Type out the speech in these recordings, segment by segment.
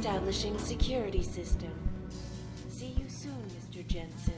Establishing security system. See you soon, Mr. Jensen.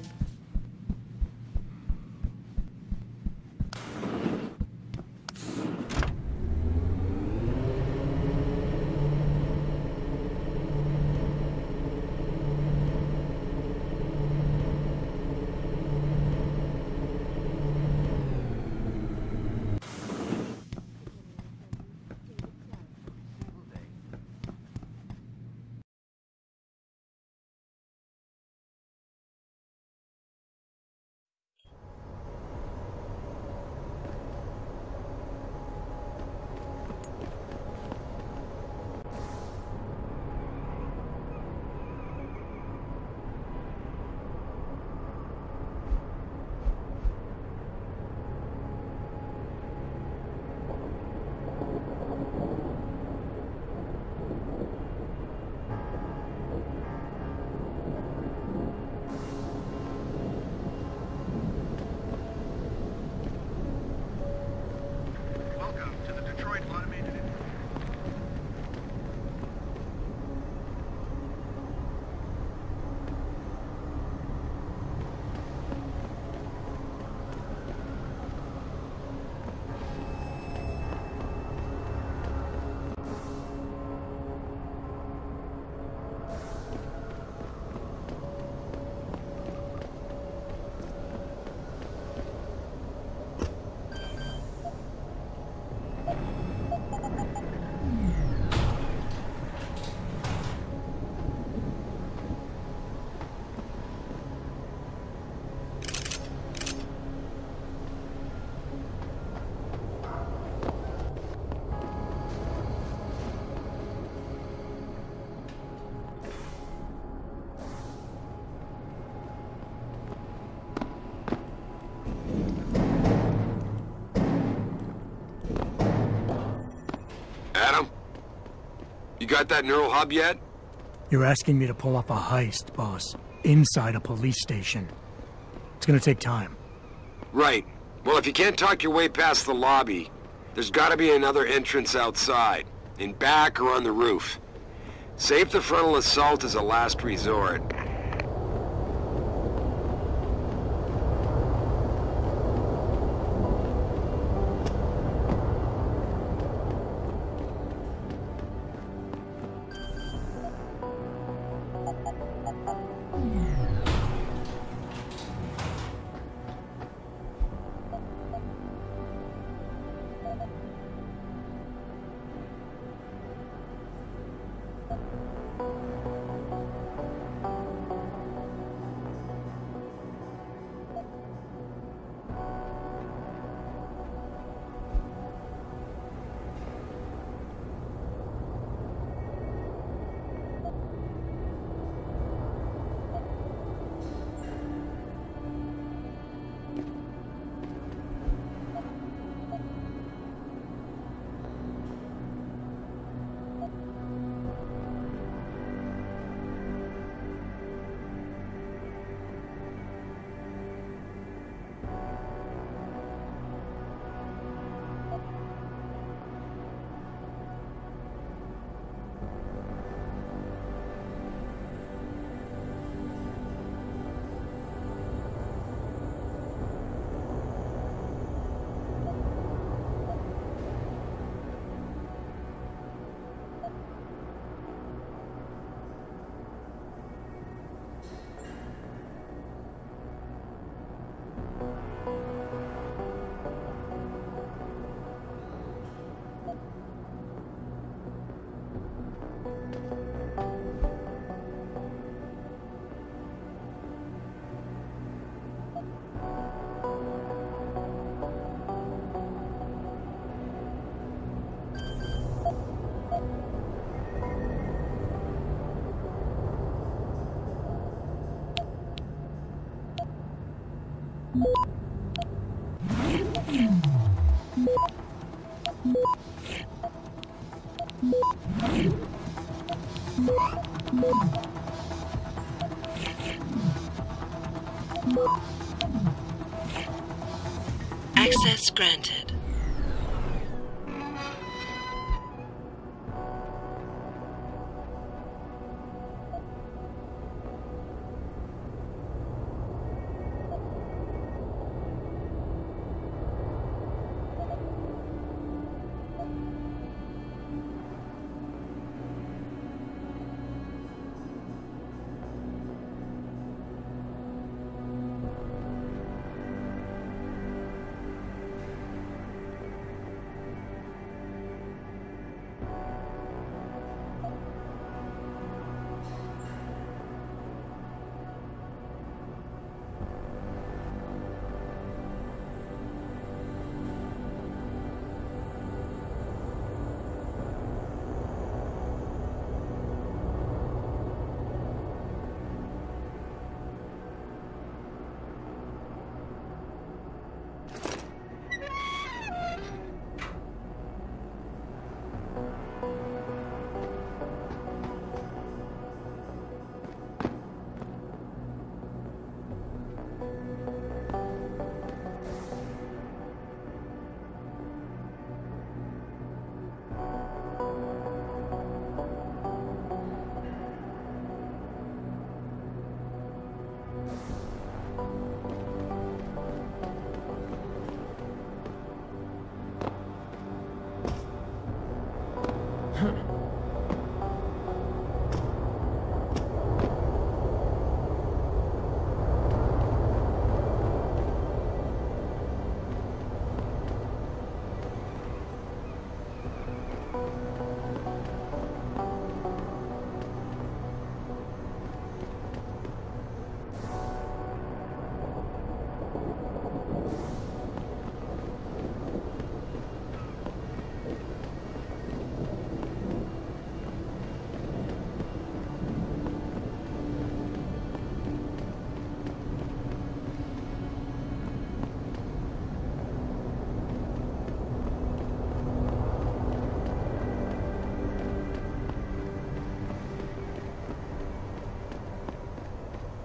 You got that neural hub yet? You're asking me to pull off a heist, boss. Inside a police station. It's gonna take time. Right. Well, if you can't talk your way past the lobby, there's gotta be another entrance outside. In back or on the roof. Save the frontal assault as a last resort. Access granted.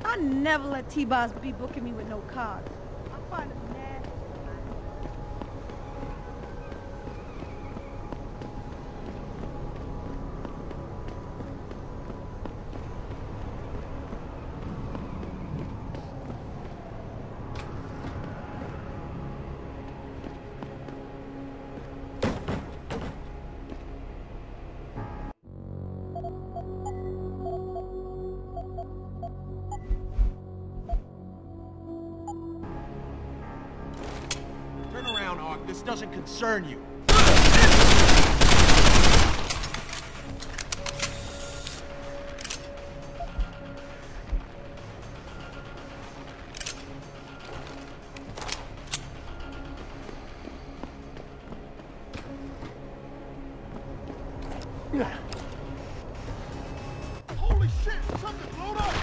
I never let T-Boss be booking me with no cards. I find him nasty. This doesn't concern you. Holy shit! Something blown up!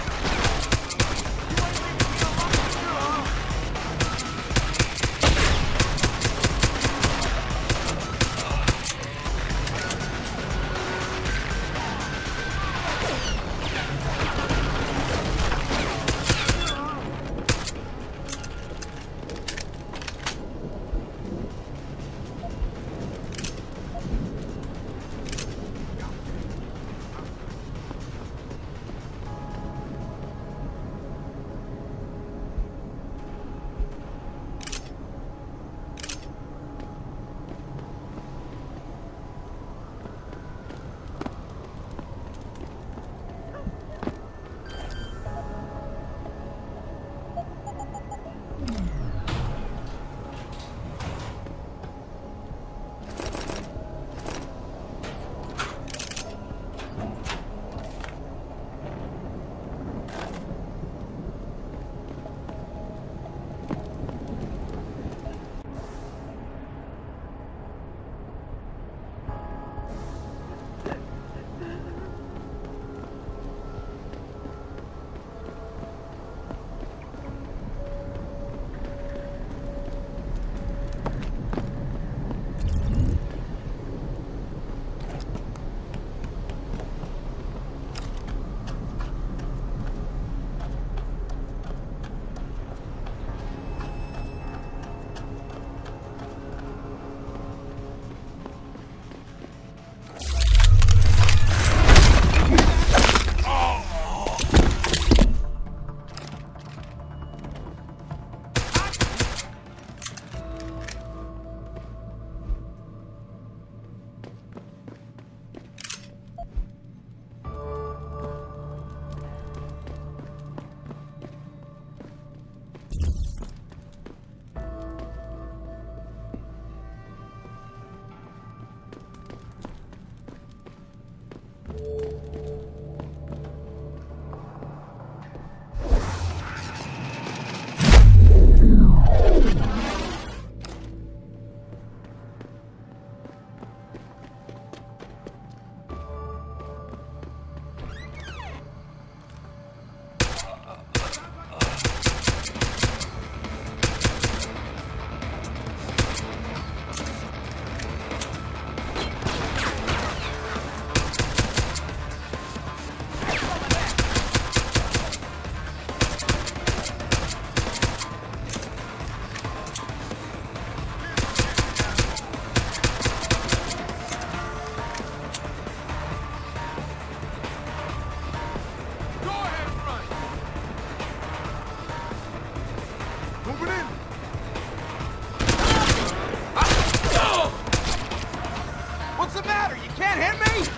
matter? You can't hit me?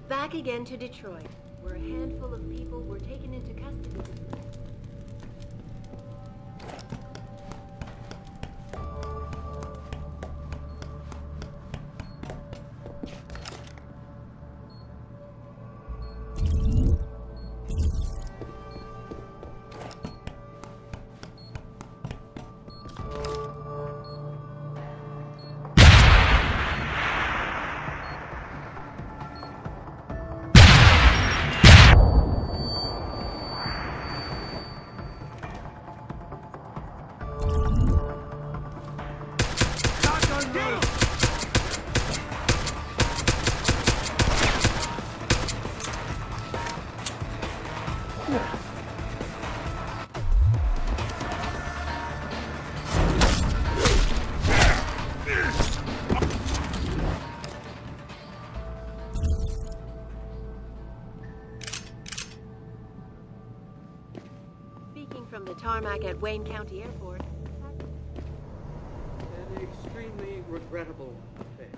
Back again to Detroit, where a handful of people were taken into custody. From the tarmac at Wayne County Airport. An extremely regrettable affair.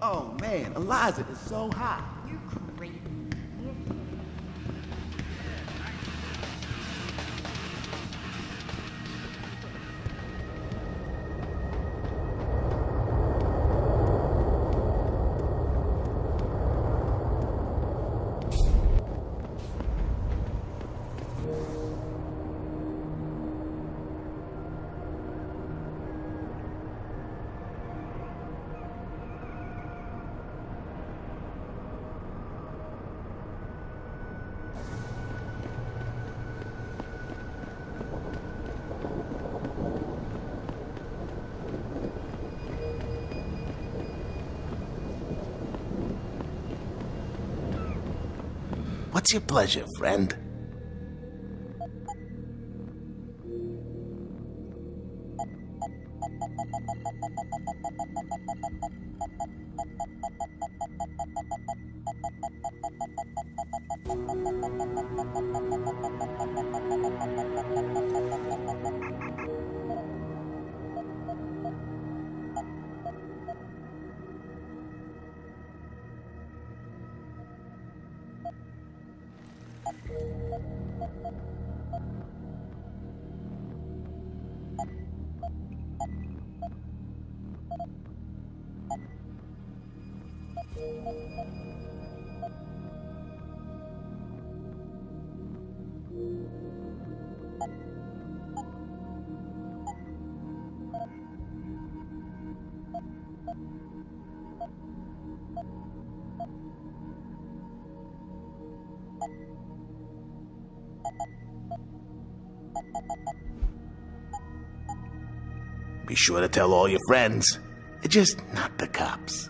Oh man, Eliza is so hot. You're crazy. What's your pleasure, friend? Be sure to tell all your friends. Just not the cops.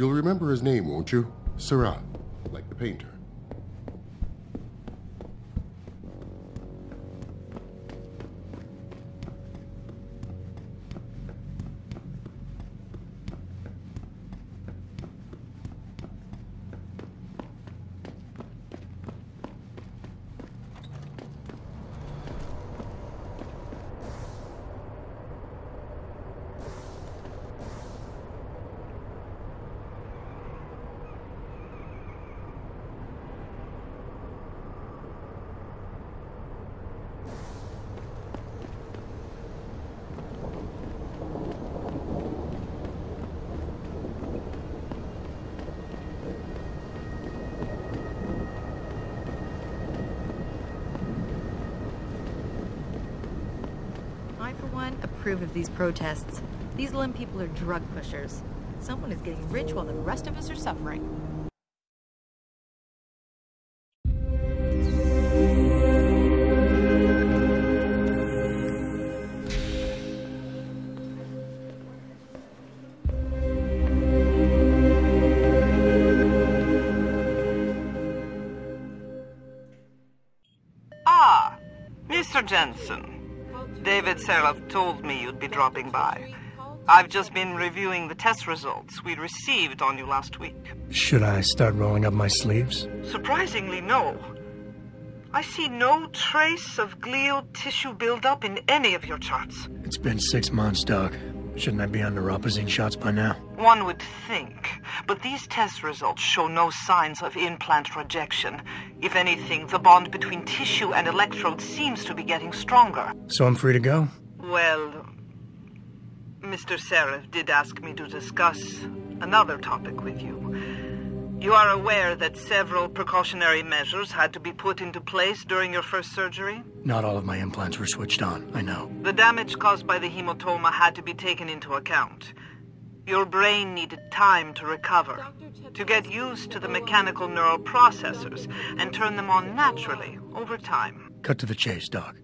You'll remember his name, won't you? Seurat, like the painter. I, for one, approve of these protests. These Lim people are drug pushers. Someone is getting rich while the rest of us are suffering. Ah, Mr. Jensen. David Seraph told me you'd be dropping by. I've just been reviewing the test results we received on you last week. Should I start rolling up my sleeves? Surprisingly, no. I see no trace of glial tissue buildup in any of your charts. It's been 6 months, Doc. Shouldn't I be on neuropozyne shots by now? One would think, but these test results show no signs of implant rejection. If anything, the bond between tissue and electrodes seems to be getting stronger. So I'm free to go? Well, Mr. Seraph did ask me to discuss another topic with you. You are aware that several precautionary measures had to be put into place during your first surgery? Not all of my implants were switched on, I know. The damage caused by the hematoma had to be taken into account. Your brain needed time to recover, to get used to the mechanical neural processors and turn them on naturally over time. Cut to the chase, Doc.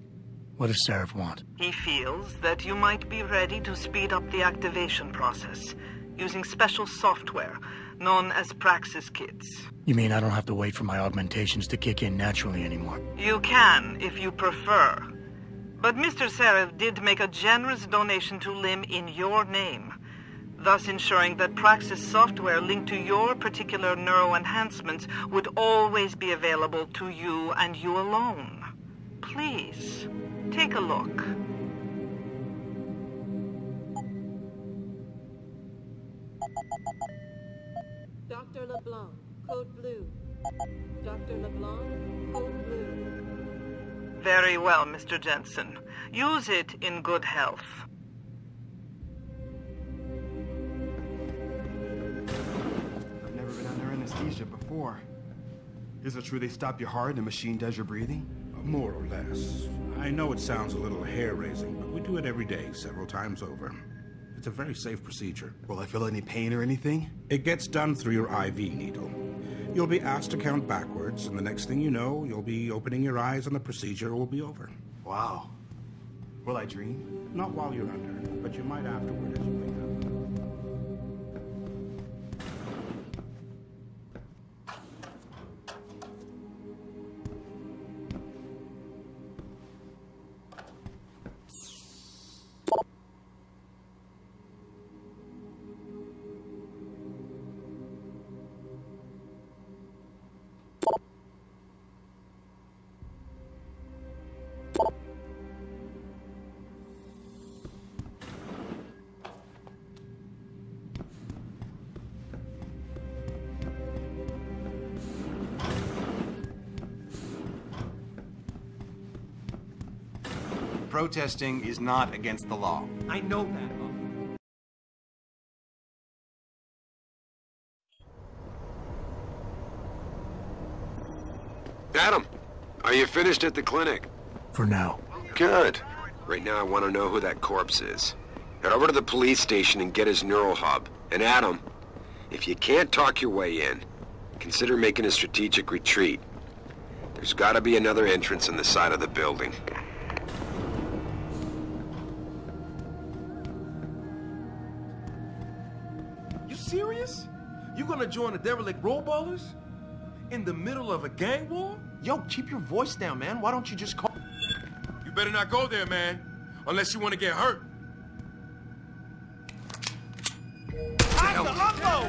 What does Seraph want? He feels that you might be ready to speed up the activation process using special software known as Praxis Kits. You mean I don't have to wait for my augmentations to kick in naturally anymore? You can, if you prefer. But Mr. Seraph did make a generous donation to Lim in your name, thus ensuring that Praxis software linked to your particular neuroenhancements would always be available to you and you alone. Please, take a look. Dr. LeBlanc, code blue. Dr. LeBlanc, code blue. Very well, Mr. Jensen. Use it in good health. I've never been under anesthesia before. Is it true they stop your heart and the machine does your breathing? More or less. I know it sounds a little hair-raising, but we do it every day, several times over. It's a very safe procedure. Will I feel any pain or anything? It gets done through your IV needle. You'll be asked to count backwards, and the next thing you know, you'll be opening your eyes and the procedure will be over. Wow. Will I dream? Not while you're under, but you might afterward as you wake up. Protesting is not against the law. I know that. Adam, are you finished at the clinic? For now. Good. Right now I want to know who that corpse is. Head over to the police station and get his neural hub. And Adam, if you can't talk your way in, consider making a strategic retreat. There's got to be another entrance in the side of the building. You serious? You gonna join the derelict roll ballers? In the middle of a gang war? Yo, keep your voice down, man. Why don't you just call... You better not go there, man. Unless you want to get hurt. Time to unload!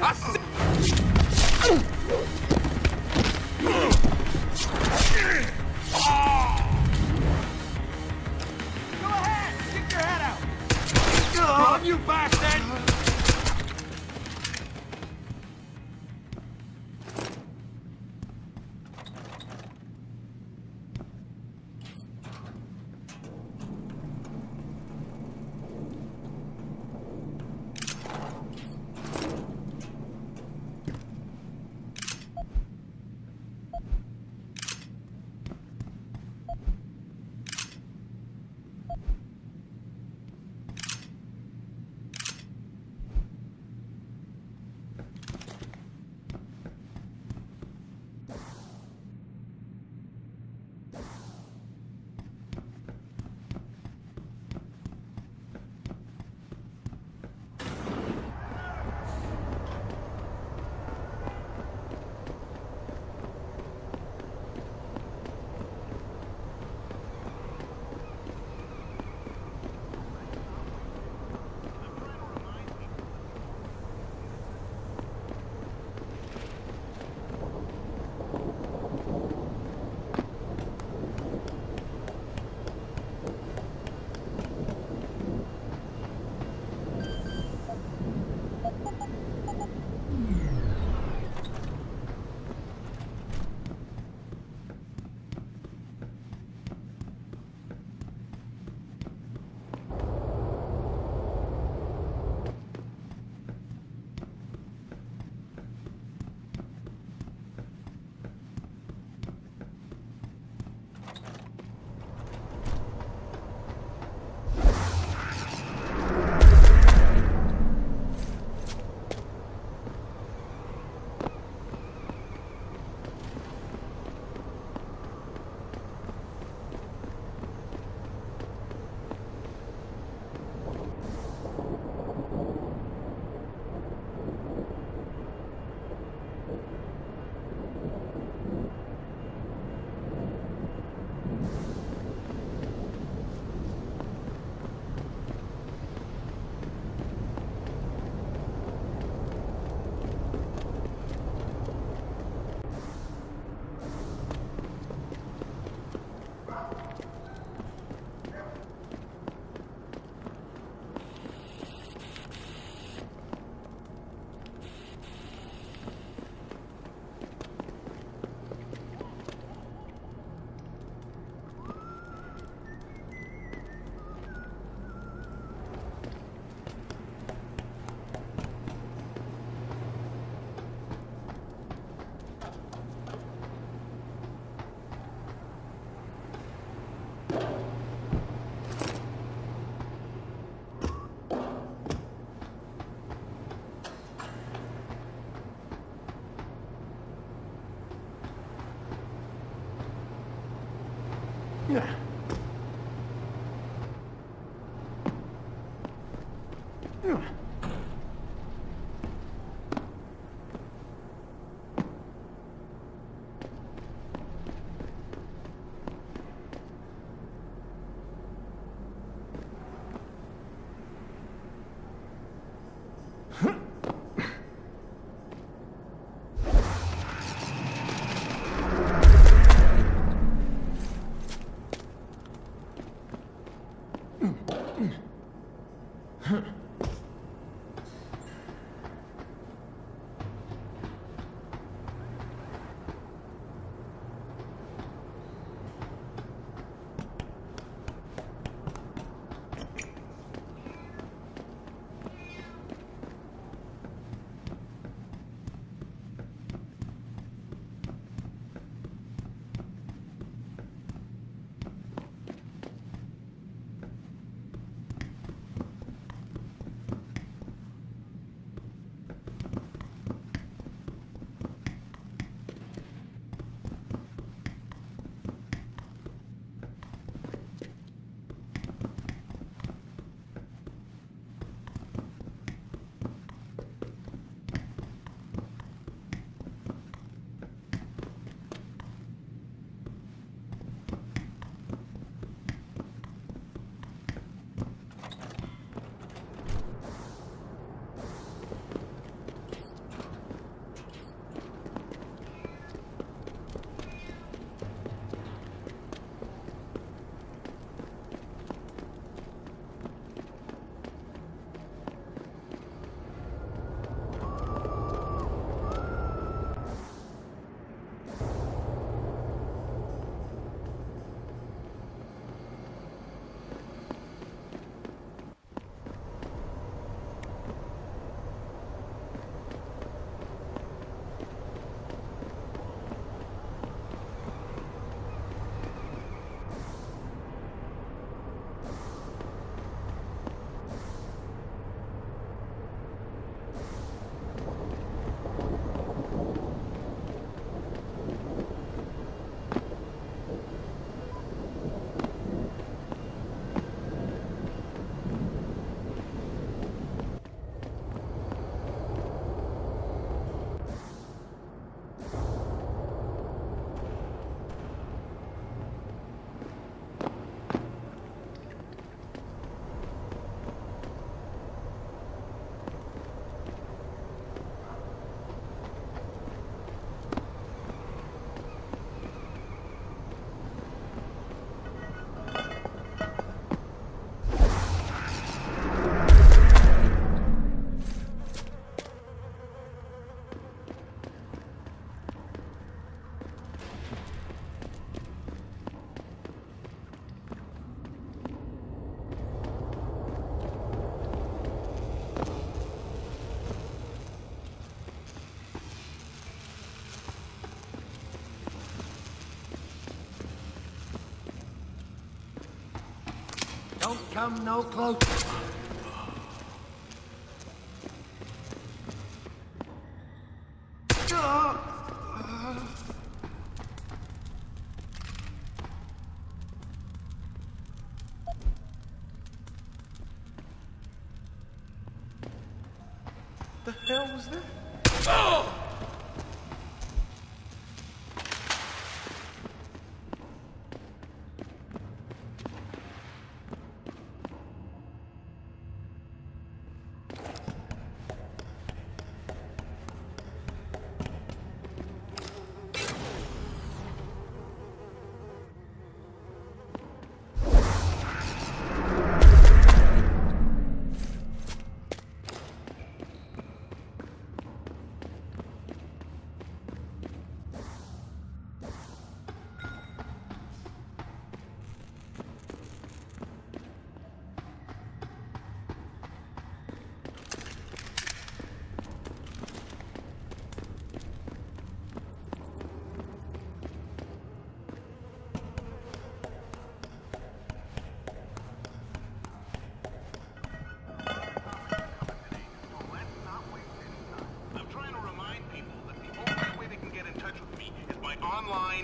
Go ahead! Stick your head out! Run, you bastard! Yeah. Don't come no closer. The hell was that? Oh!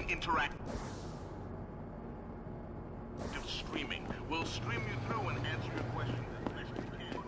Interactive streaming. We'll stream you through and answer your questions as best we can.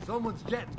Someone's jetting.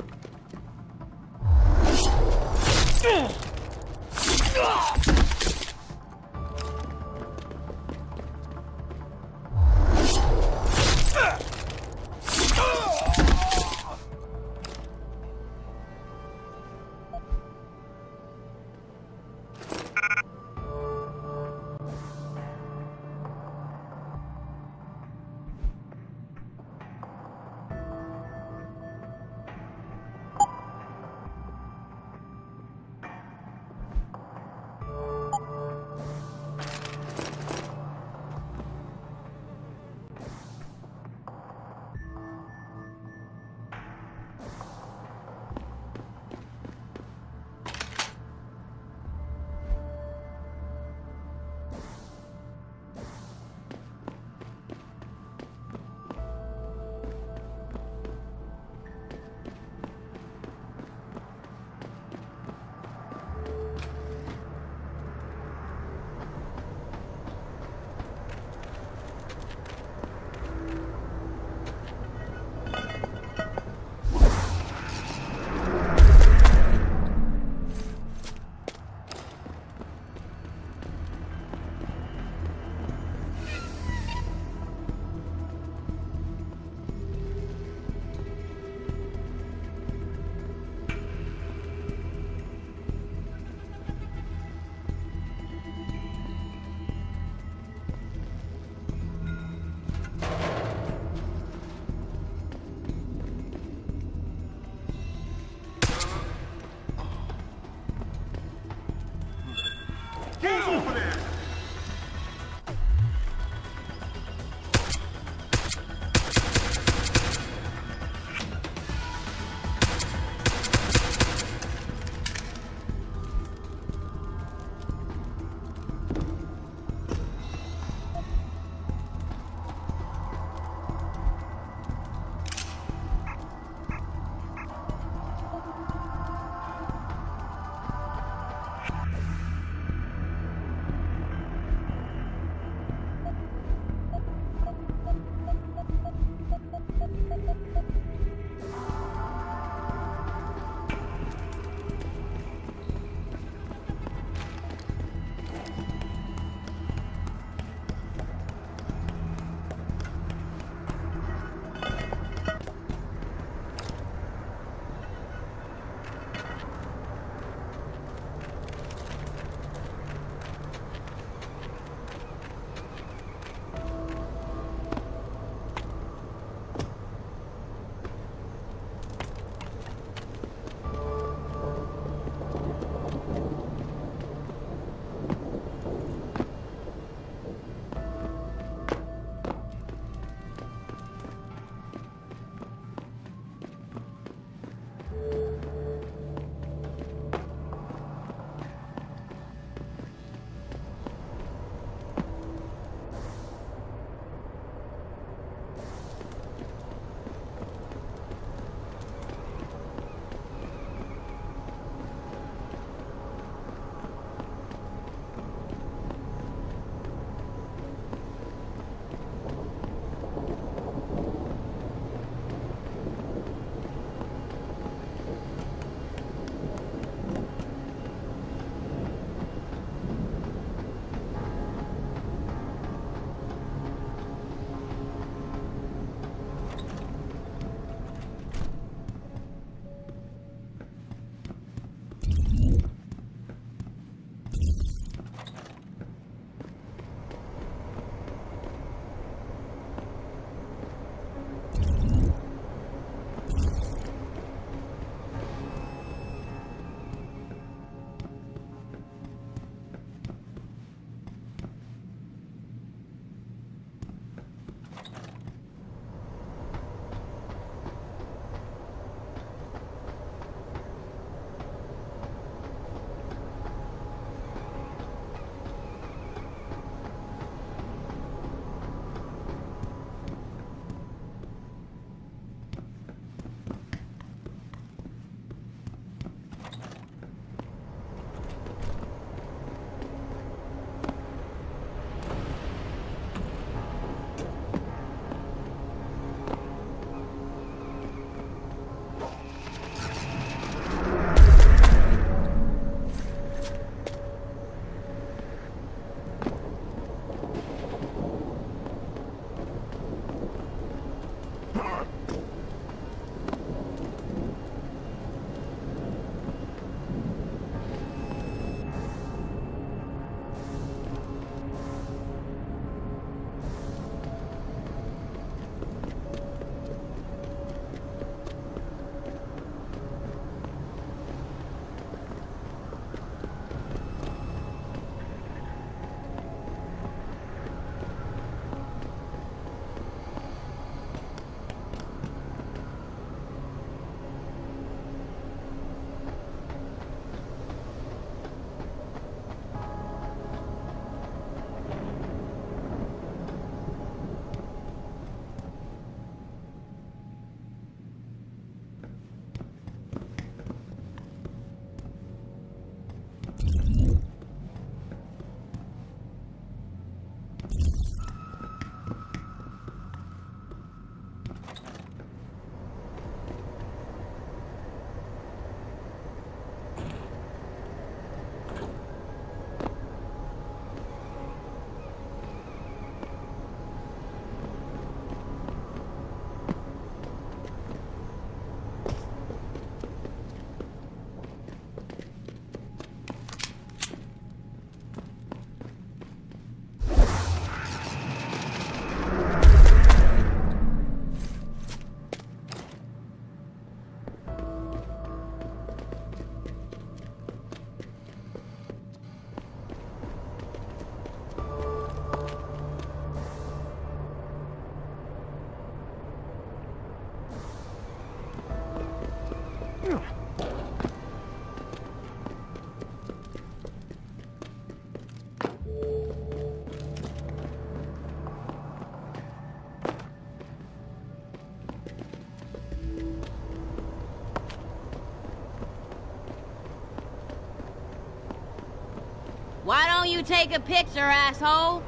Why don't you take a picture, asshole?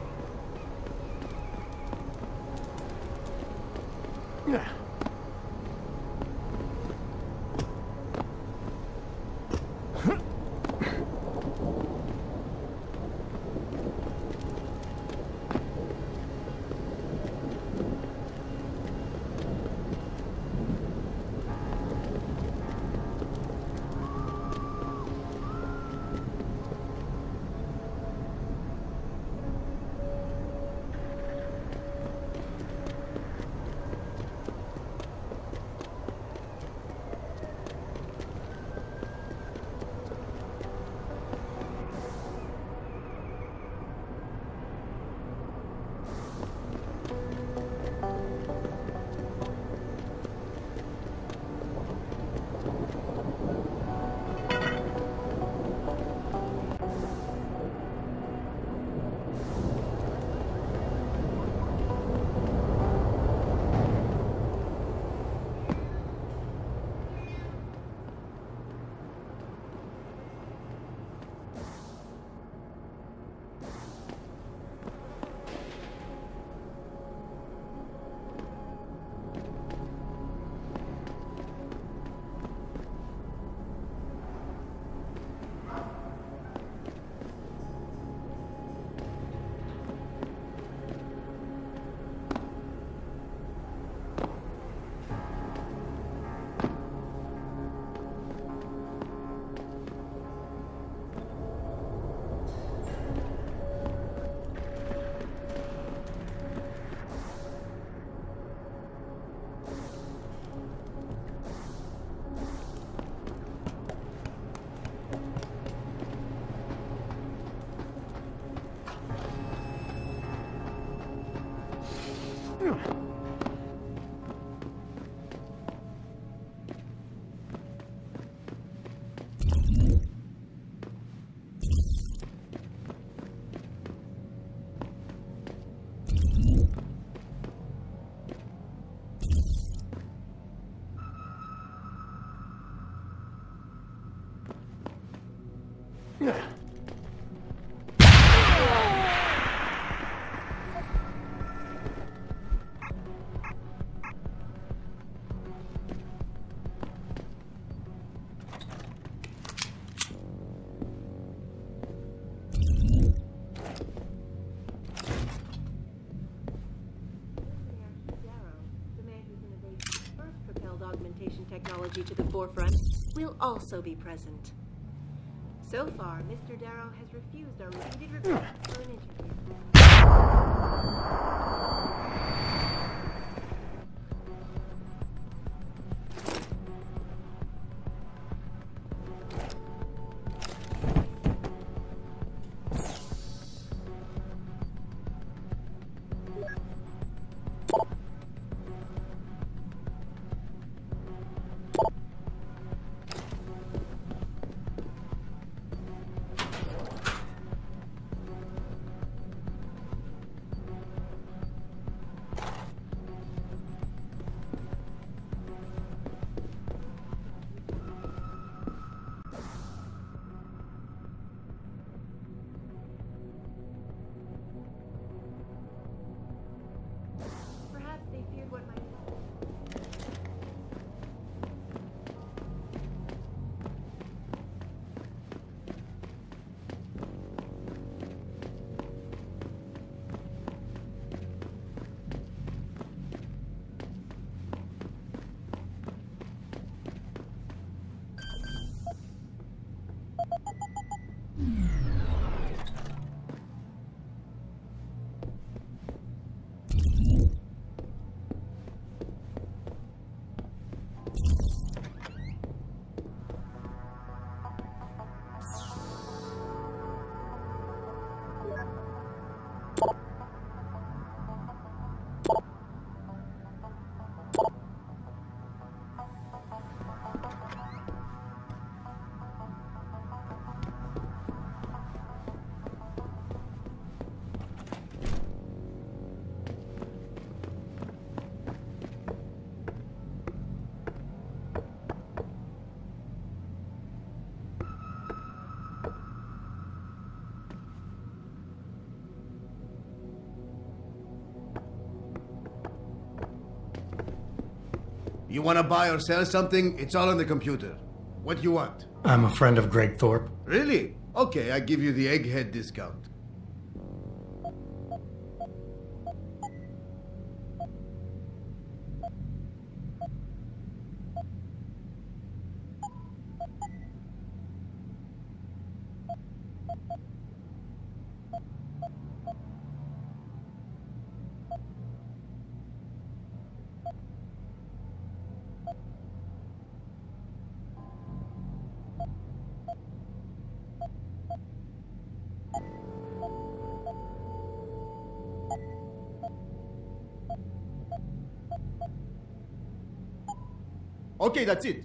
Technology to the forefront will also be present. So far, Mr. Darrow has refused our repeated requests for an interview. You want to buy or sell something? It's all on the computer. What do you want? I'm a friend of Greg Thorpe. Really? Okay, I give you the egghead discount. Okay, that's it.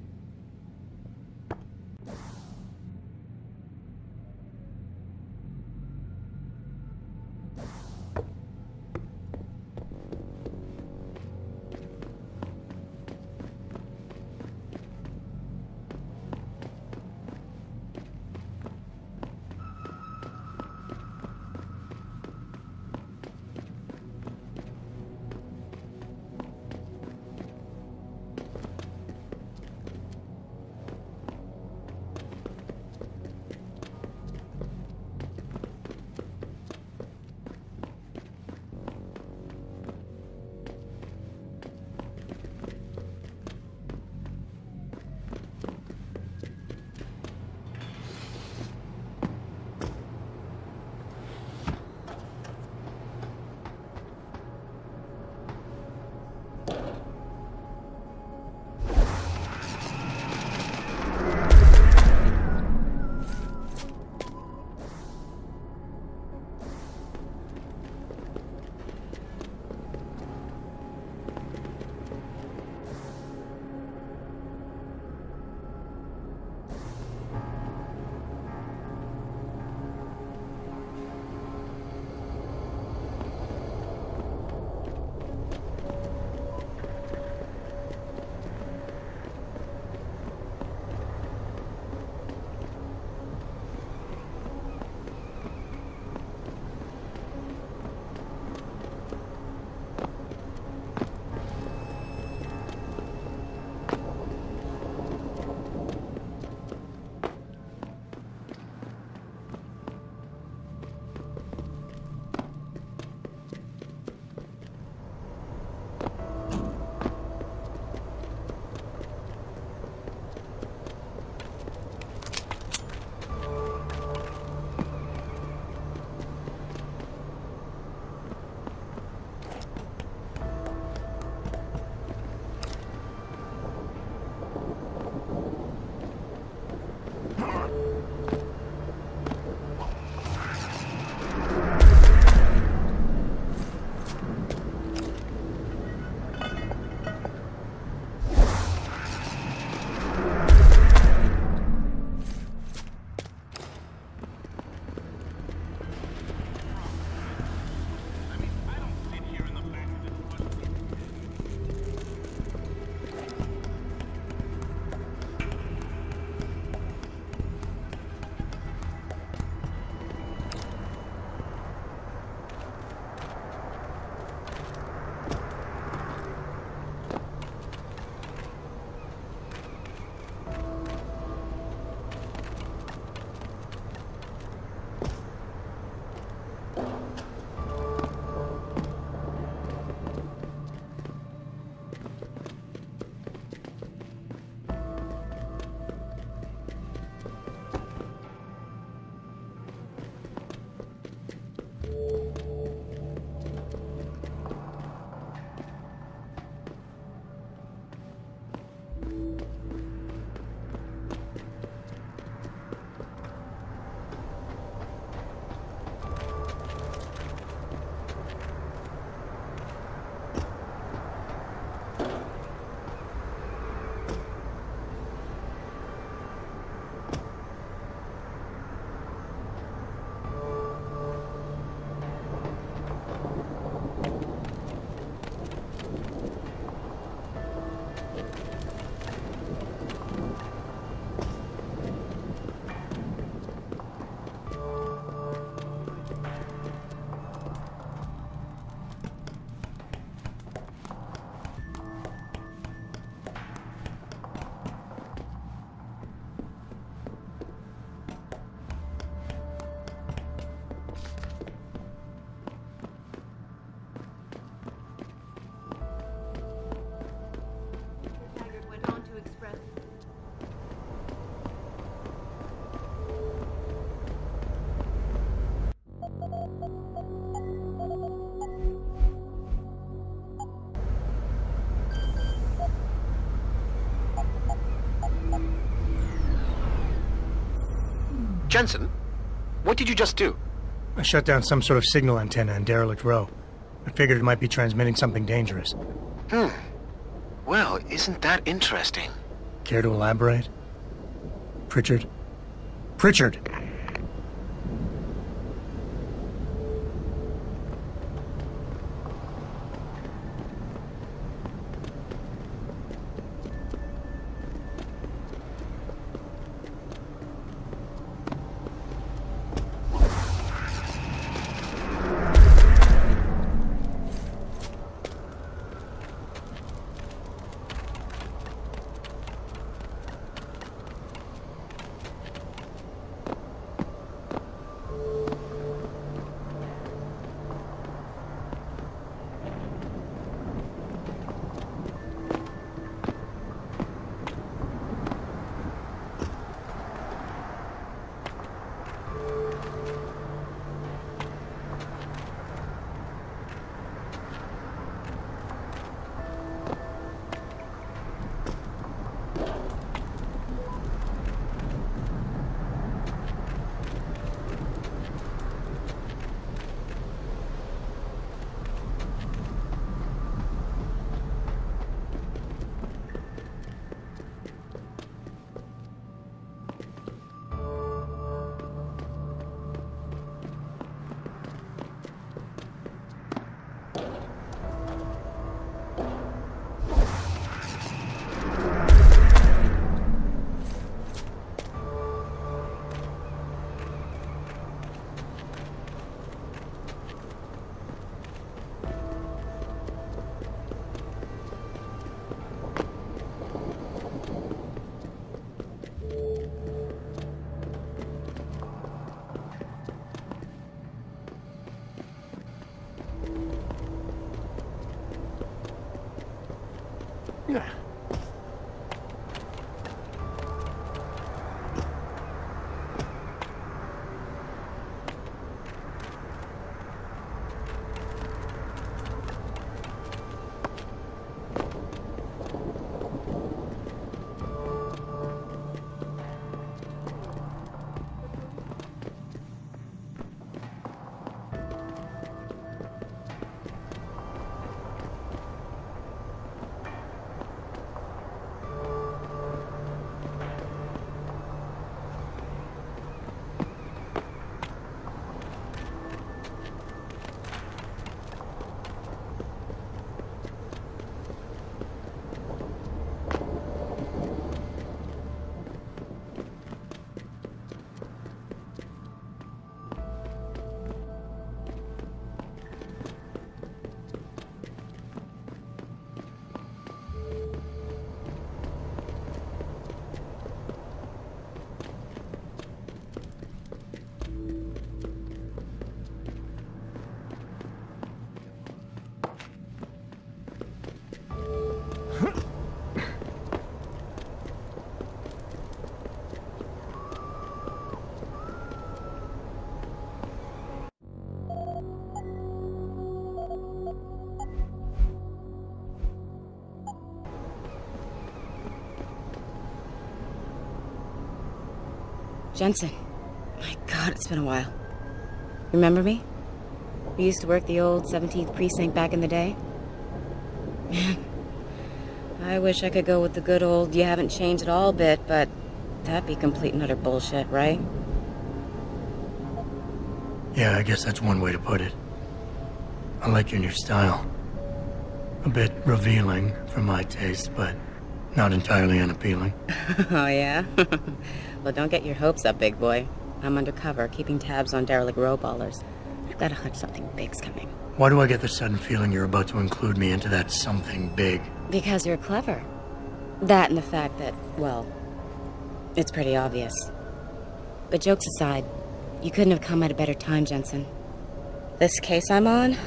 Jensen, what did you just do? I shut down some sort of signal antenna in Derelict Row. I figured it might be transmitting something dangerous. Well, isn't that interesting? Care to elaborate? Pritchard? Pritchard! Jensen. My God, it's been a while. Remember me? We used to work the old 17th precinct back in the day. Man, I wish I could go with the good old you haven't changed at all bit, but that'd be complete and utter bullshit, right? Yeah, I guess that's one way to put it. I like your new style. A bit revealing for my taste, but not entirely unappealing. Oh, yeah? Well, don't get your hopes up, big boy. I'm undercover, keeping tabs on Derelict Row ballers. I've got a hunch something big's coming. Why do I get the sudden feeling you're about to include me into that something big? Because you're clever. That and the fact that, well, it's pretty obvious. But jokes aside, you couldn't have come at a better time, Jensen. This case I'm on,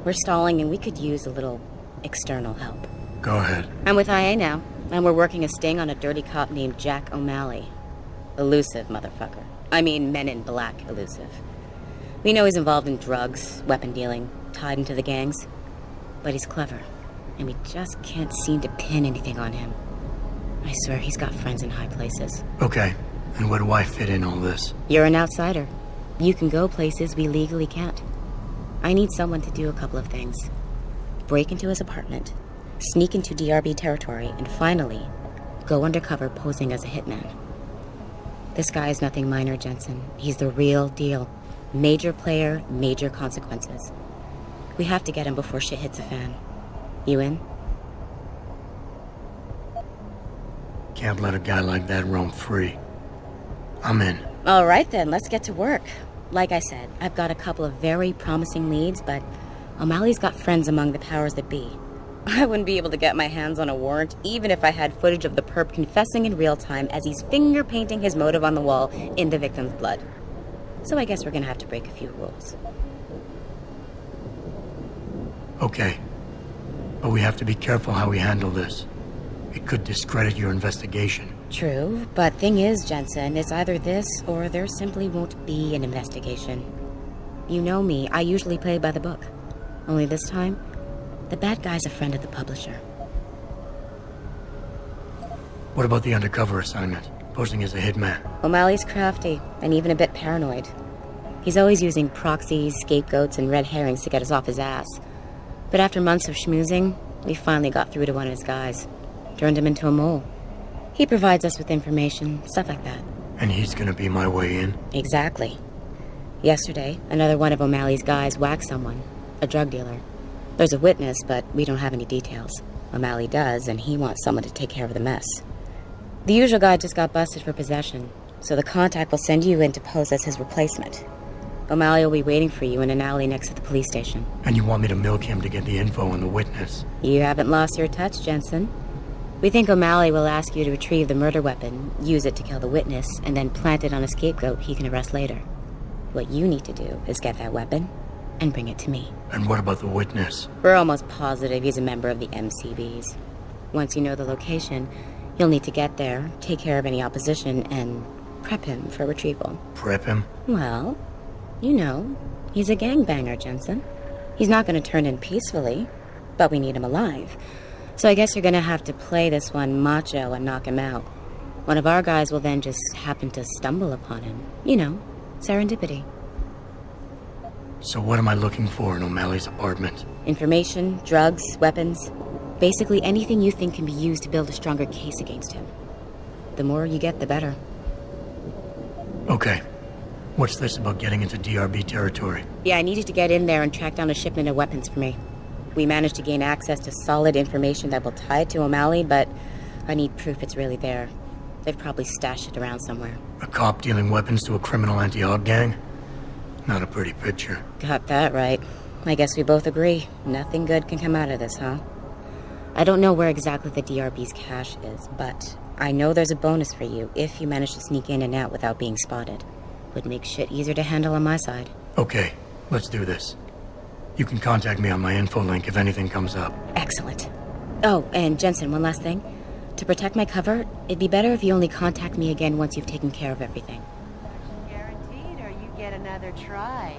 we're stalling and we could use a little external help. Go ahead. I'm with IA now, and we're working a sting on a dirty cop named Jack O'Malley. Elusive motherfucker. I mean, Men in Black elusive. We know he's involved in drugs, weapon dealing, tied into the gangs. But he's clever, and we just can't seem to pin anything on him. I swear he's got friends in high places. Okay. And where do I fit in all this? You're an outsider. You can go places we legally can't. I need someone to do a couple of things. Break into his apartment, sneak into DRB territory, and finally, go undercover posing as a hitman. This guy is nothing minor, Jensen. He's the real deal. Major player, major consequences. We have to get him before shit hits the fan. You in? Can't let a guy like that roam free. I'm in. All right then, let's get to work. Like I said, I've got a couple of very promising leads, but O'Malley's got friends among the powers that be. I wouldn't be able to get my hands on a warrant, even if I had footage of the perp confessing in real time as he's finger painting his motive on the wall in the victim's blood. So I guess we're gonna have to break a few rules. Okay. But we have to be careful how we handle this. It could discredit your investigation. True, but thing is, Jensen, it's either this or there simply won't be an investigation. You know me, I usually play by the book. Only this time, the bad guy's a friend of the publisher. What about the undercover assignment? Posing as a hitman? O'Malley's crafty, and even a bit paranoid. He's always using proxies, scapegoats, and red herrings to get us off his ass. But after months of schmoozing, we finally got through to one of his guys. Turned him into a mole. He provides us with information, stuff like that. And he's gonna be my way in? Exactly. Yesterday, another one of O'Malley's guys whacked someone, a drug dealer. There's a witness, but we don't have any details. O'Malley does, and he wants someone to take care of the mess. The usual guy just got busted for possession, so the contact will send you in to pose as his replacement. O'Malley will be waiting for you in an alley next to the police station. And you want me to milk him to get the info on the witness? You haven't lost your touch, Jensen. We think O'Malley will ask you to retrieve the murder weapon, use it to kill the witness, and then plant it on a scapegoat he can arrest later. What you need to do is get that weapon and bring it to me. And what about the witness? We're almost positive he's a member of the MCBs. Once you know the location, you'll need to get there, take care of any opposition, and prep him for retrieval. Prep him? Well, you know, he's a gangbanger, Jensen. He's not going to turn in peacefully, but we need him alive. So I guess you're gonna have to play this one macho and knock him out. One of our guys will then just happen to stumble upon him. You know, serendipity. So what am I looking for in O'Malley's apartment? Information, drugs, weapons. Basically anything you think can be used to build a stronger case against him. The more you get, the better. Okay. What's this about getting into DRB territory? Yeah, I need you to get in there and track down a shipment of weapons for me. We managed to gain access to solid information that will tie it to O'Malley, but I need proof it's really there. They've probably stashed it around somewhere. A cop dealing weapons to a criminal anti-hog gang? Not a pretty picture. Got that right. I guess we both agree. Nothing good can come out of this, huh? I don't know where exactly the DRB's cache is, but I know there's a bonus for you if you manage to sneak in and out without being spotted. Would make shit easier to handle on my side. Okay, let's do this. You can contact me on my info link if anything comes up. Excellent. Oh, and Jensen, one last thing. To protect my cover, it'd be better if you only contact me again once you've taken care of everything. Guaranteed, or you get another try.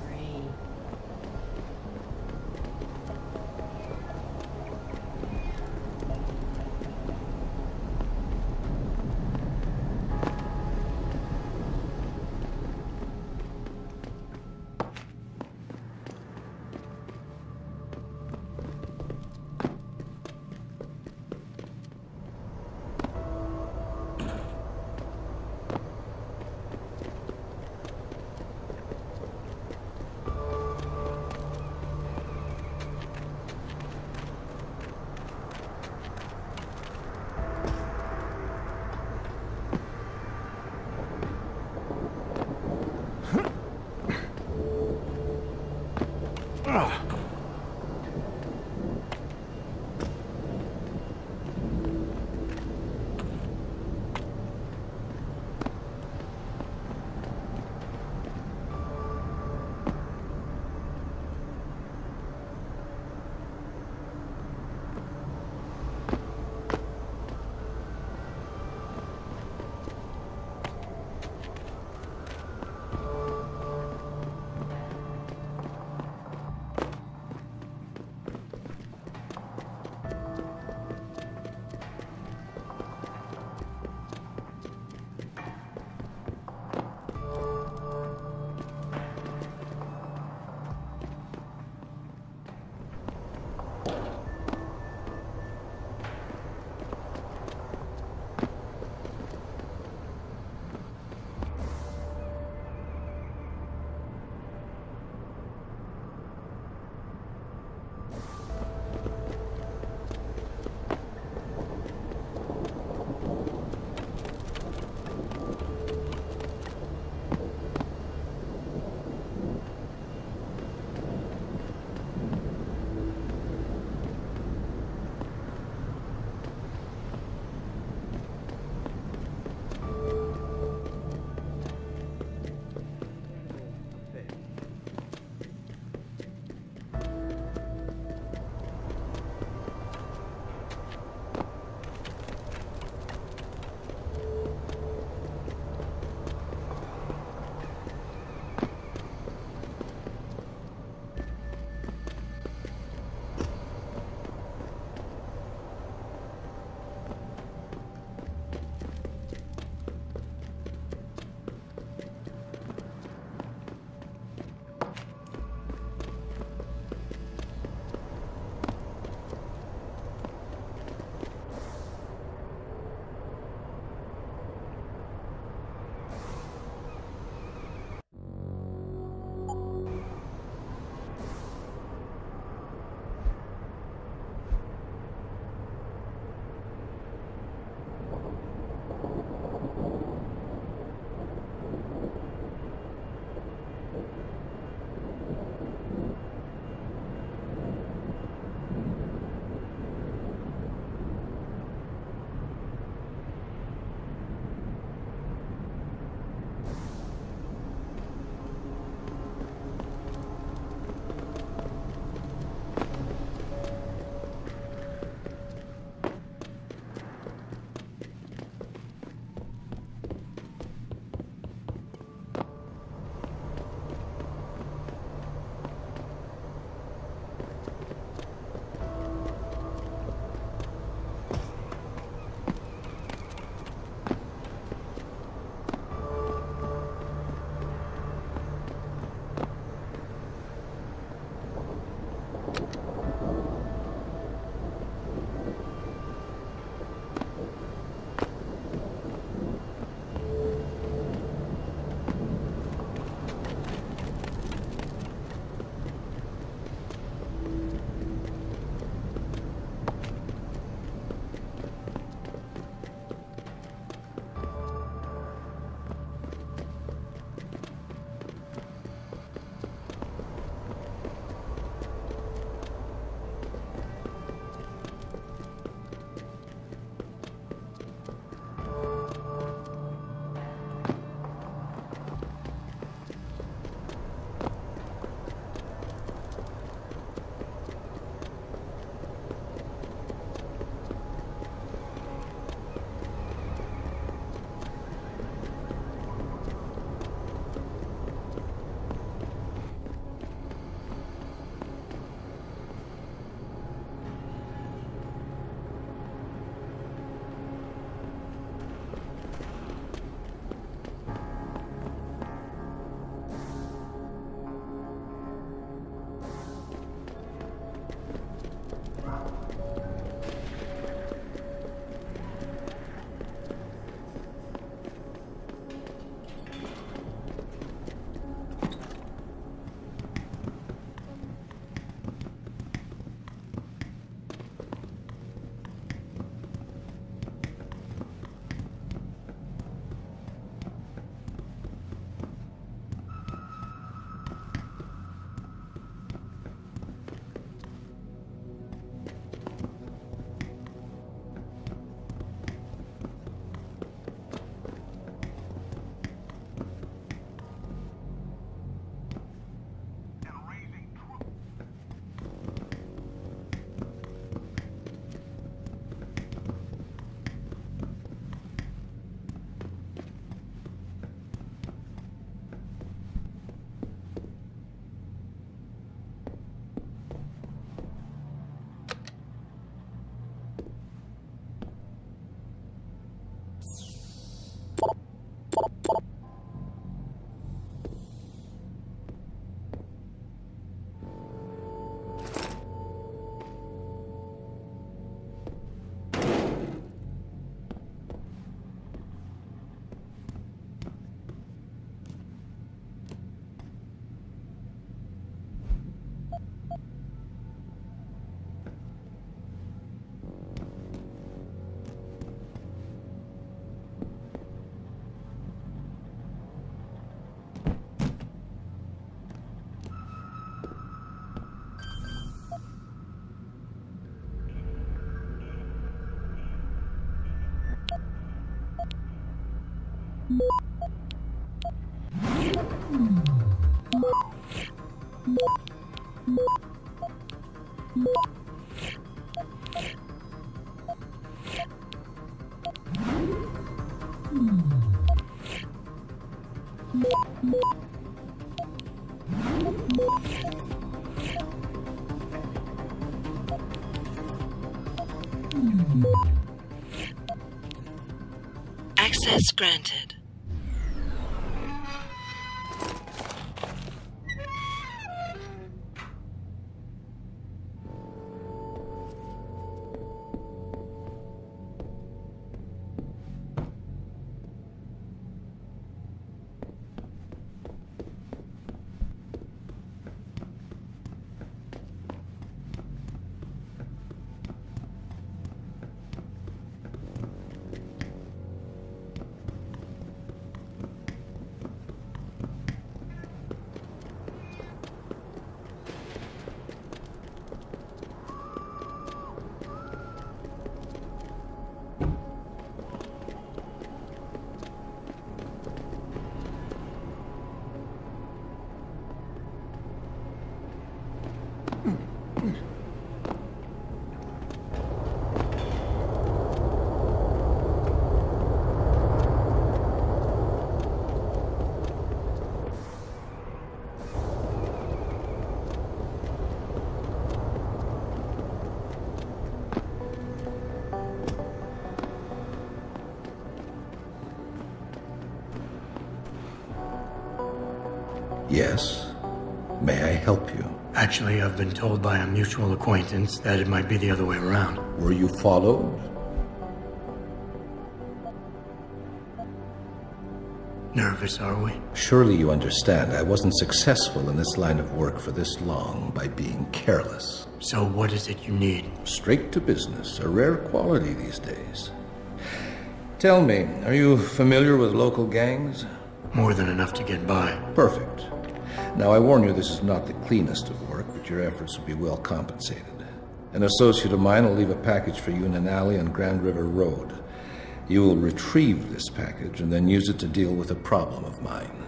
Free. Access granted. Yes. May I help you? Actually, I've been told by a mutual acquaintance that it might be the other way around. Were you followed? Nervous, are we? Surely you understand I wasn't successful in this line of work for this long by being careless. So what is it you need? Straight to business, a rare quality these days. Tell me, are you familiar with local gangs? More than enough to get by. Perfect. Now, I warn you, this is not the cleanest of work, but your efforts will be well compensated. An associate of mine will leave a package for you in an alley on Grand River Road. You will retrieve this package and then use it to deal with a problem of mine.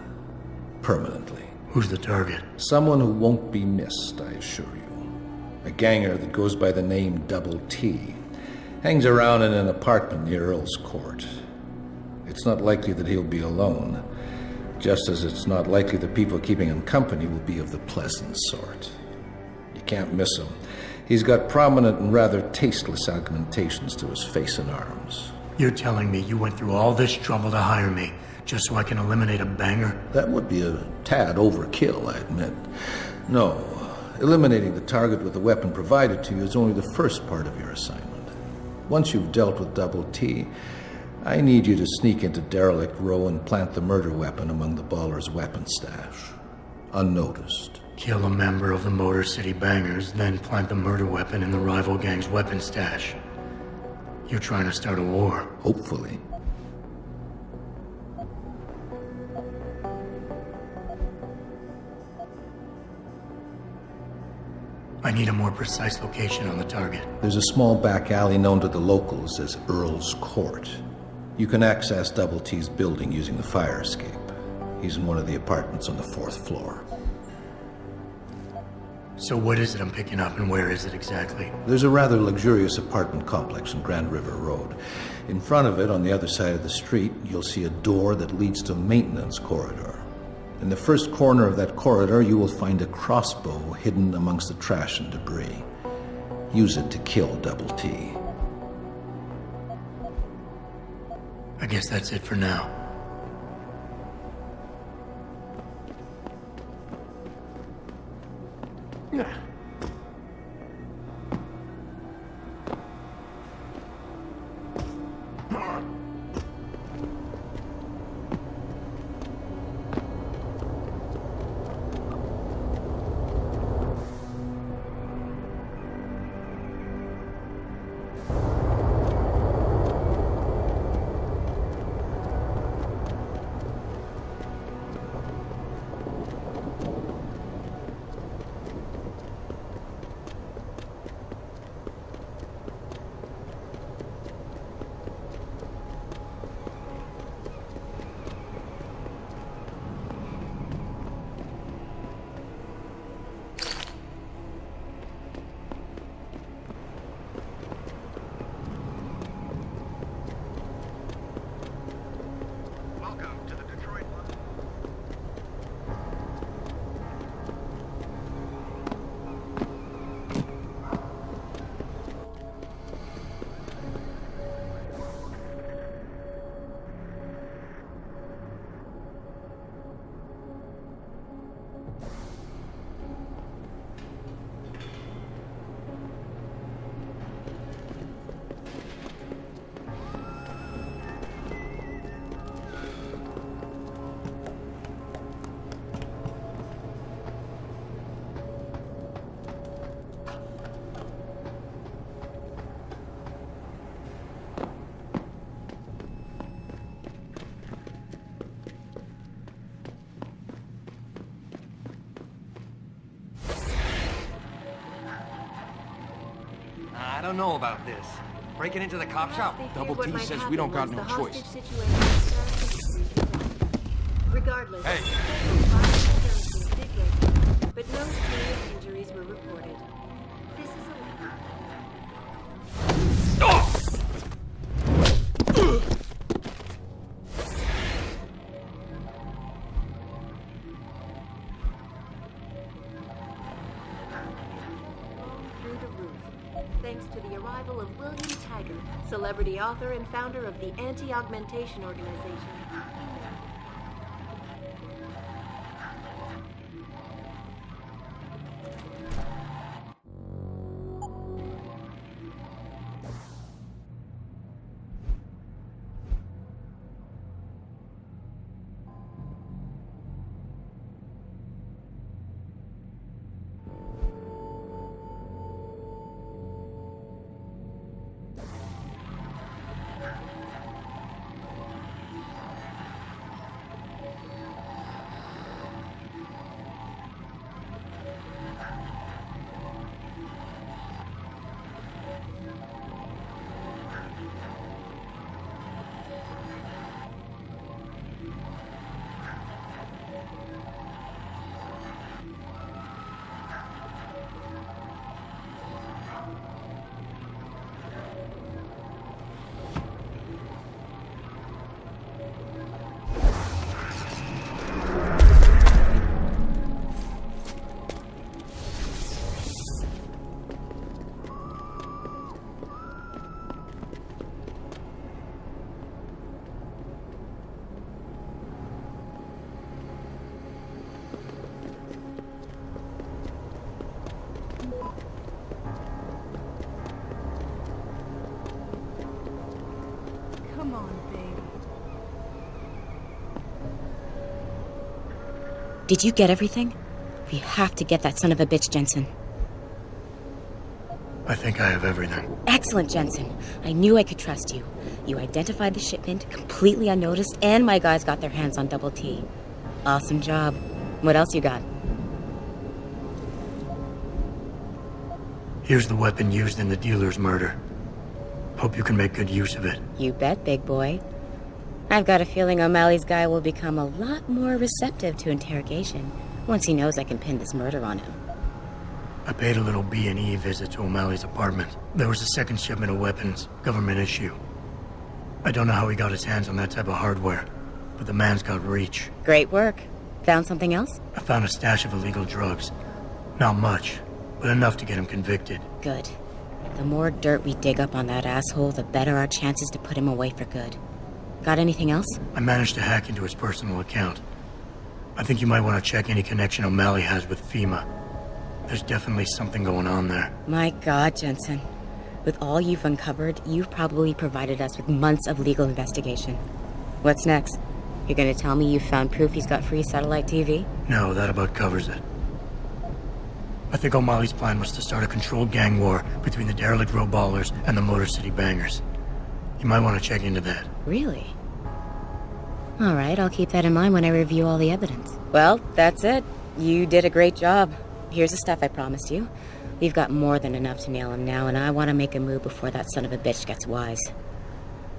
Permanently. Who's the target? Someone who won't be missed, I assure you. A ganger that goes by the name Double T. Hangs around in an apartment near Earl's Court. It's not likely that he'll be alone. Just as it's not likely the people keeping him company will be of the pleasant sort. You can't miss him. He's got prominent and rather tasteless augmentations to his face and arms. You're telling me you went through all this trouble to hire me, just so I can eliminate a banger? That would be a tad overkill, I admit. No, eliminating the target with the weapon provided to you is only the first part of your assignment. Once you've dealt with Double T, I need you to sneak into Derelict Row and plant the murder weapon among the Baller's weapon stash. Unnoticed. Kill a member of the Motor City Bangers, then plant the murder weapon in the rival gang's weapon stash. You're trying to start a war. Hopefully. I need a more precise location on the target. There's a small back alley known to the locals as Earl's Court. You can access Double T's building using the fire escape. He's in one of the apartments on the 4th floor. So what is it I'm picking up and where is it exactly? There's a rather luxurious apartment complex on Grand River Road. In front of it, on the other side of the street, you'll see a door that leads to a maintenance corridor. In the first corner of that corridor, you will find a crossbow hidden amongst the trash and debris. Use it to kill Double T. I guess that's it for now. don't know about this. Breaking into the cop shop? Double T says we don't got no choice. Regardless, hey. But no serious injuries were reported. This is through the roof, thanks to the arrival of William Taggart, celebrity author and founder of the Anti-Augmentation Organization. Come on, baby. Did you get everything? We have to get that son of a bitch, Jensen. I think I have everything. Excellent, Jensen. I knew I could trust you. You identified the shipment completely unnoticed, and my guys got their hands on Double T. Awesome job. What else you got? Here's the weapon used in the dealer's murder. Hope you can make good use of it. You bet, big boy. I've got a feeling O'Malley's guy will become a lot more receptive to interrogation once he knows I can pin this murder on him. I paid a little B&E visit to O'Malley's apartment. There was a second shipment of weapons, government issue. I don't know how he got his hands on that type of hardware, but the man's got reach. Great work. Found something else? I found a stash of illegal drugs. Not much, but enough to get him convicted. Good. The more dirt we dig up on that asshole, the better our chances to put him away for good. Got anything else? I managed to hack into his personal account. I think you might want to check any connection O'Malley has with FEMA. There's definitely something going on there. My God, Jensen. With all you've uncovered, you've probably provided us with months of legal investigation. What's next? You're gonna tell me you found proof he's got free satellite TV? No, that about covers it. I think O'Malley's plan was to start a controlled gang war between the derelict road ballers and the Motor City bangers. You might want to check into that. Really? All right, I'll keep that in mind when I review all the evidence. Well, that's it. You did a great job. Here's the stuff I promised you. We've got more than enough to nail him now, and I want to make a move before that son of a bitch gets wise.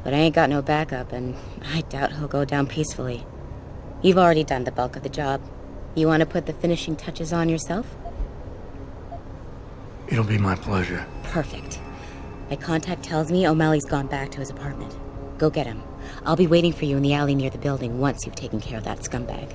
But I ain't got no backup, and I doubt he'll go down peacefully. You've already done the bulk of the job. You want to put the finishing touches on yourself? It'll be my pleasure. Perfect. My contact tells me O'Malley's gone back to his apartment. Go get him. I'll be waiting for you in the alley near the building once you've taken care of that scumbag.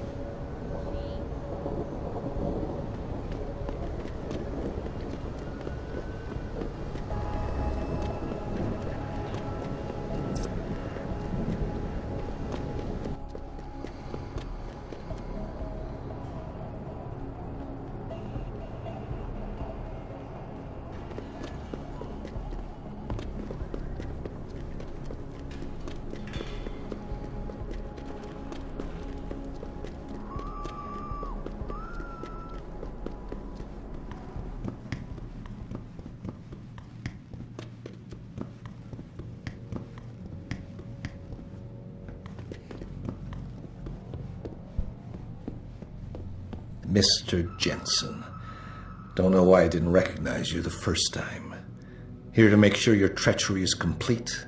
Mr. Jensen. Don't know why I didn't recognize you the first time. Here to make sure your treachery is complete.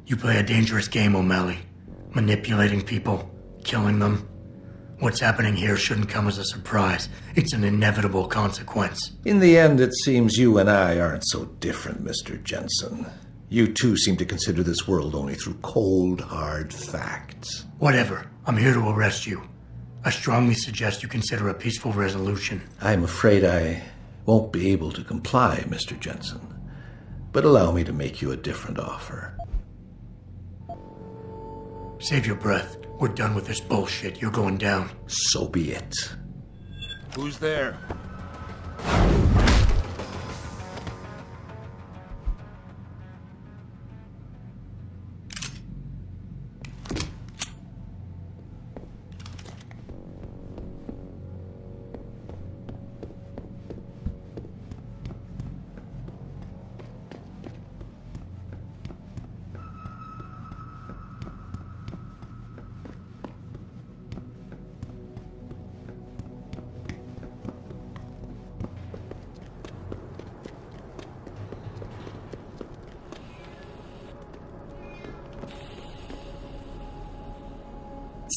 You play a dangerous game, O'Malley. Manipulating people, killing them. What's happening here shouldn't come as a surprise. It's an inevitable consequence. In the end, it seems you and I aren't so different, Mr. Jensen. You too seem to consider this world only through cold, hard facts. Whatever. I'm here to arrest you. I strongly suggest you consider a peaceful resolution. I'm afraid I won't be able to comply, Mr. Jensen. But allow me to make you a different offer. Save your breath. We're done with this bullshit. You're going down. So be it. Who's there?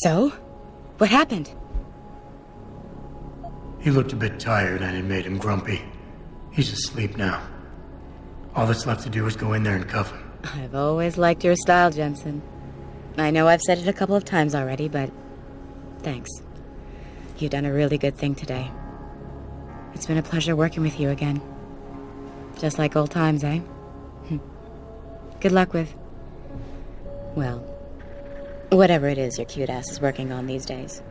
So? What happened? He looked a bit tired and it made him grumpy. He's asleep now. All that's left to do is go in there and cuff him. I've always liked your style, Jensen. I know I've said it a couple of times already, but thanks. You've done a really good thing today. It's been a pleasure working with you again. Just like old times, eh? Good luck with... well, whatever it is your cute ass is working on these days.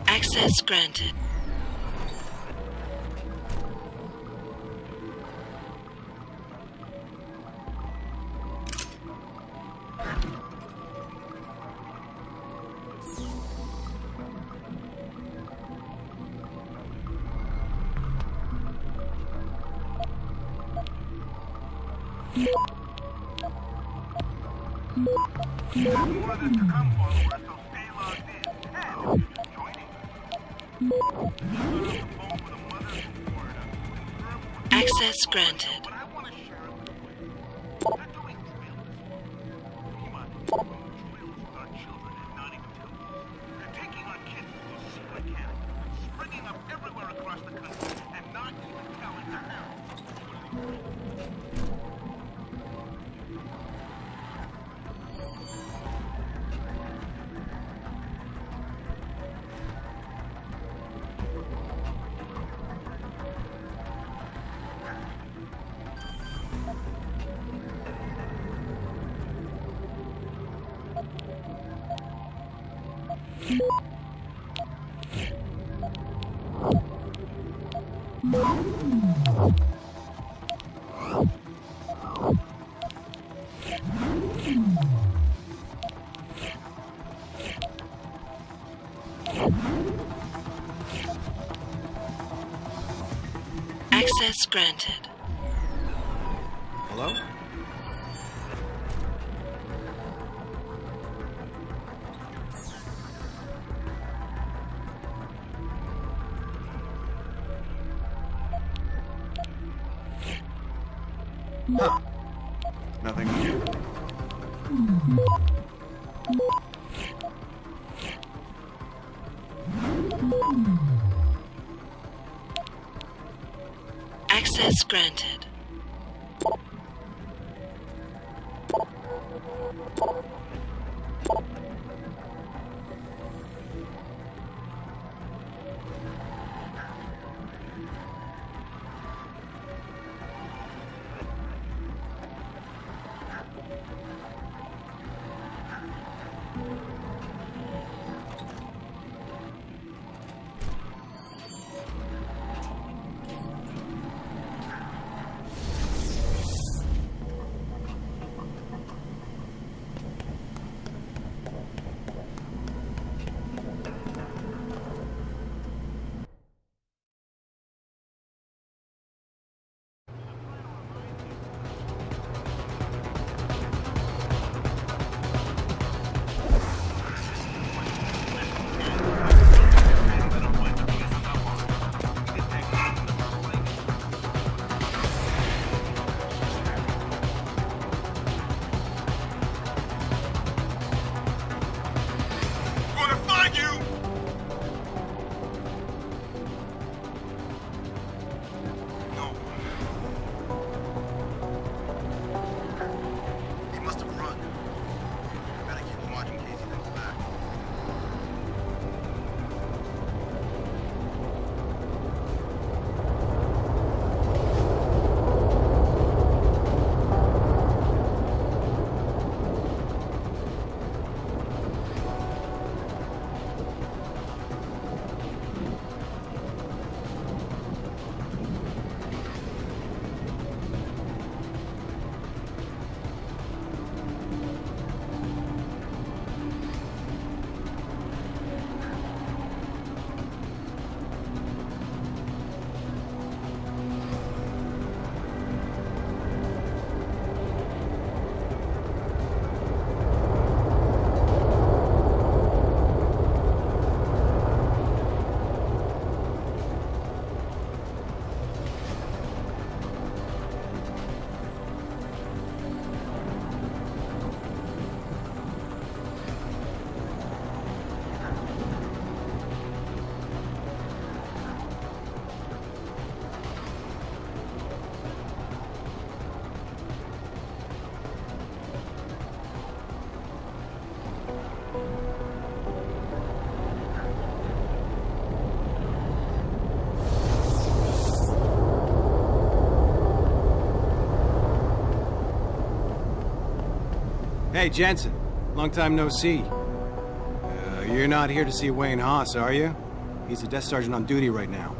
Access granted. Access granted. Access granted. Hello? Huh. Nothing here. Access granted. Hey, Jensen. Long time no see. You're not here to see Wayne Haas, are you? He's a desk sergeant on duty right now.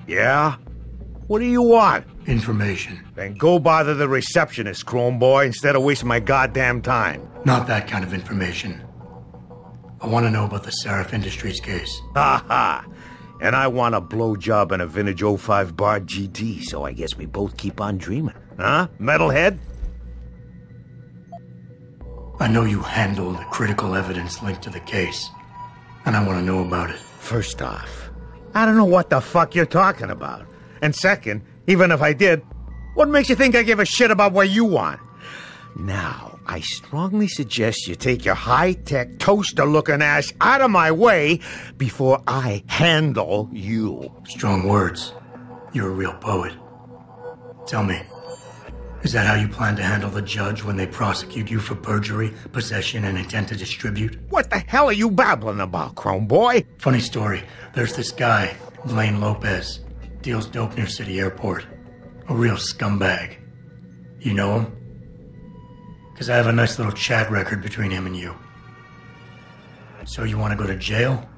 Yeah? What do you want? Information. Then go bother the receptionist, Chrome Boy, instead of wasting my goddamn time. Not that kind of information. I want to know about the Seraph Industries case. Ha ha! And I want a blowjob in a vintage 05 bar GT, so I guess we both keep on dreaming. Huh, metalhead? I know you handled critical evidence linked to the case, and I want to know about it. First off, I don't know what the fuck you're talking about. And second, even if I did, what makes you think I give a shit about what you want? Now, I strongly suggest you take your high-tech, toaster-looking ass out of my way before I handle you. Strong words. You're a real poet. Tell me, is that how you plan to handle the judge when they prosecute you for perjury, possession, and intent to distribute? What the hell are you babbling about, Chrome Boy? Funny story. There's this guy, Blaine Lopez, deals dope near City Airport. A real scumbag. You know him? Because I have a nice little chat record between him and you. So you want to go to jail?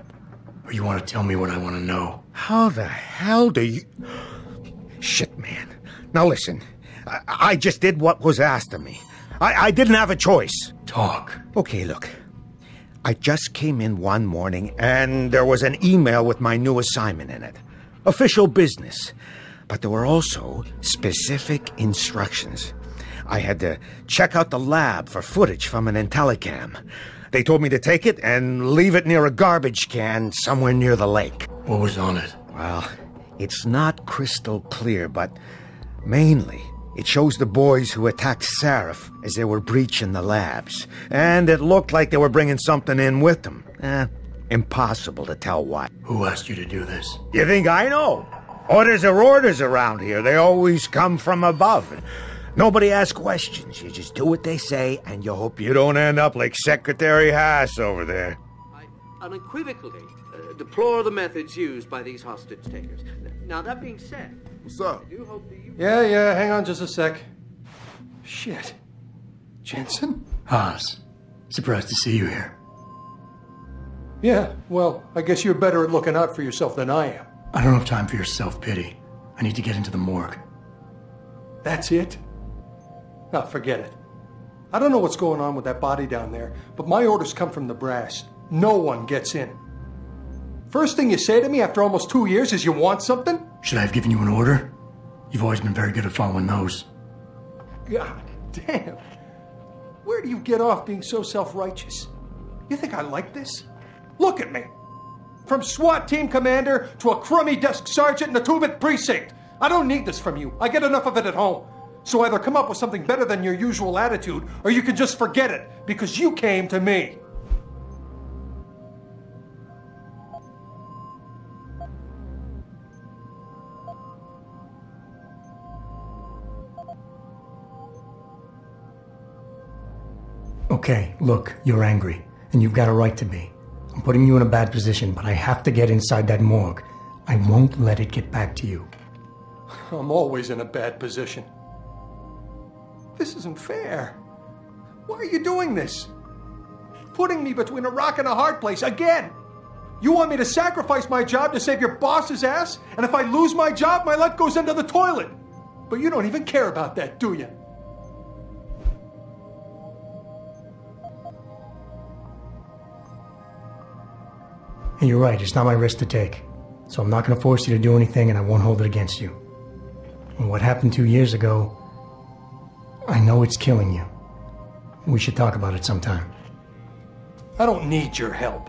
Or you want to tell me what I want to know? How the hell do you... Shit, man. Now listen, I just did what was asked of me. I didn't have a choice. Talk. Okay, look. I just came in one morning and there was an email with my new assignment in it. Official business. But there were also specific instructions. I had to check out the lab for footage from an IntelliCam. They told me to take it and leave it near a garbage can somewhere near the lake. What was on it? Well, it's not crystal clear, but mainly it shows the boys who attacked Seraph as they were breaching the labs. And it looked like they were bringing something in with them. Impossible to tell what. Who asked you to do this? You think I know? Orders are orders around here. They always come from above. Nobody asks questions. You just do what they say, and you hope you don't end up like Secretary Haas over there. I unequivocally deplore the methods used by these hostage takers. Now, that being said... What's up? I do hope that you... Yeah, hang on just a sec. Shit. Jensen? Haas. Surprised to see you here. Yeah, well, I guess you're better at looking out for yourself than I am. I don't have time for your self-pity. I need to get into the morgue. That's it? No, forget it. I don't know what's going on with that body down there, but my orders come from the brass. No one gets in. First thing you say to me after almost 2 years is you want something? Should I have given you an order? You've always been very good at following those. God damn. Where do you get off being so self-righteous? You think I like this? Look at me. From SWAT team commander to a crummy desk sergeant in the 2th precinct. I don't need this from you. I get enough of it at home. So either come up with something better than your usual attitude, or you can just forget it, because you came to me. Okay, look, you're angry, and you've got a right to be. I'm putting you in a bad position, but I have to get inside that morgue. I won't let it get back to you. I'm always in a bad position. This isn't fair. Why are you doing this? Putting me between a rock and a hard place again. You want me to sacrifice my job to save your boss's ass? And if I lose my job, my life goes into the toilet. But you don't even care about that, do you? And you're right, it's not my risk to take. So I'm not going to force you to do anything, and I won't hold it against you. And what happened 2 years ago, I know it's killing you. We should talk about it sometime. I don't need your help.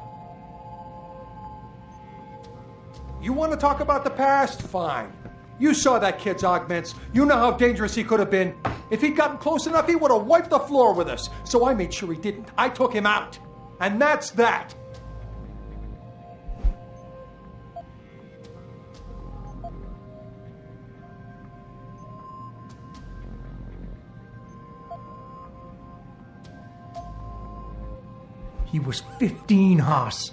You want to talk about the past? Fine. You saw that kid's augments. You know how dangerous he could have been. If he'd gotten close enough, he would have wiped the floor with us. So I made sure he didn't. I took him out. And that's that. He was 15, Haas.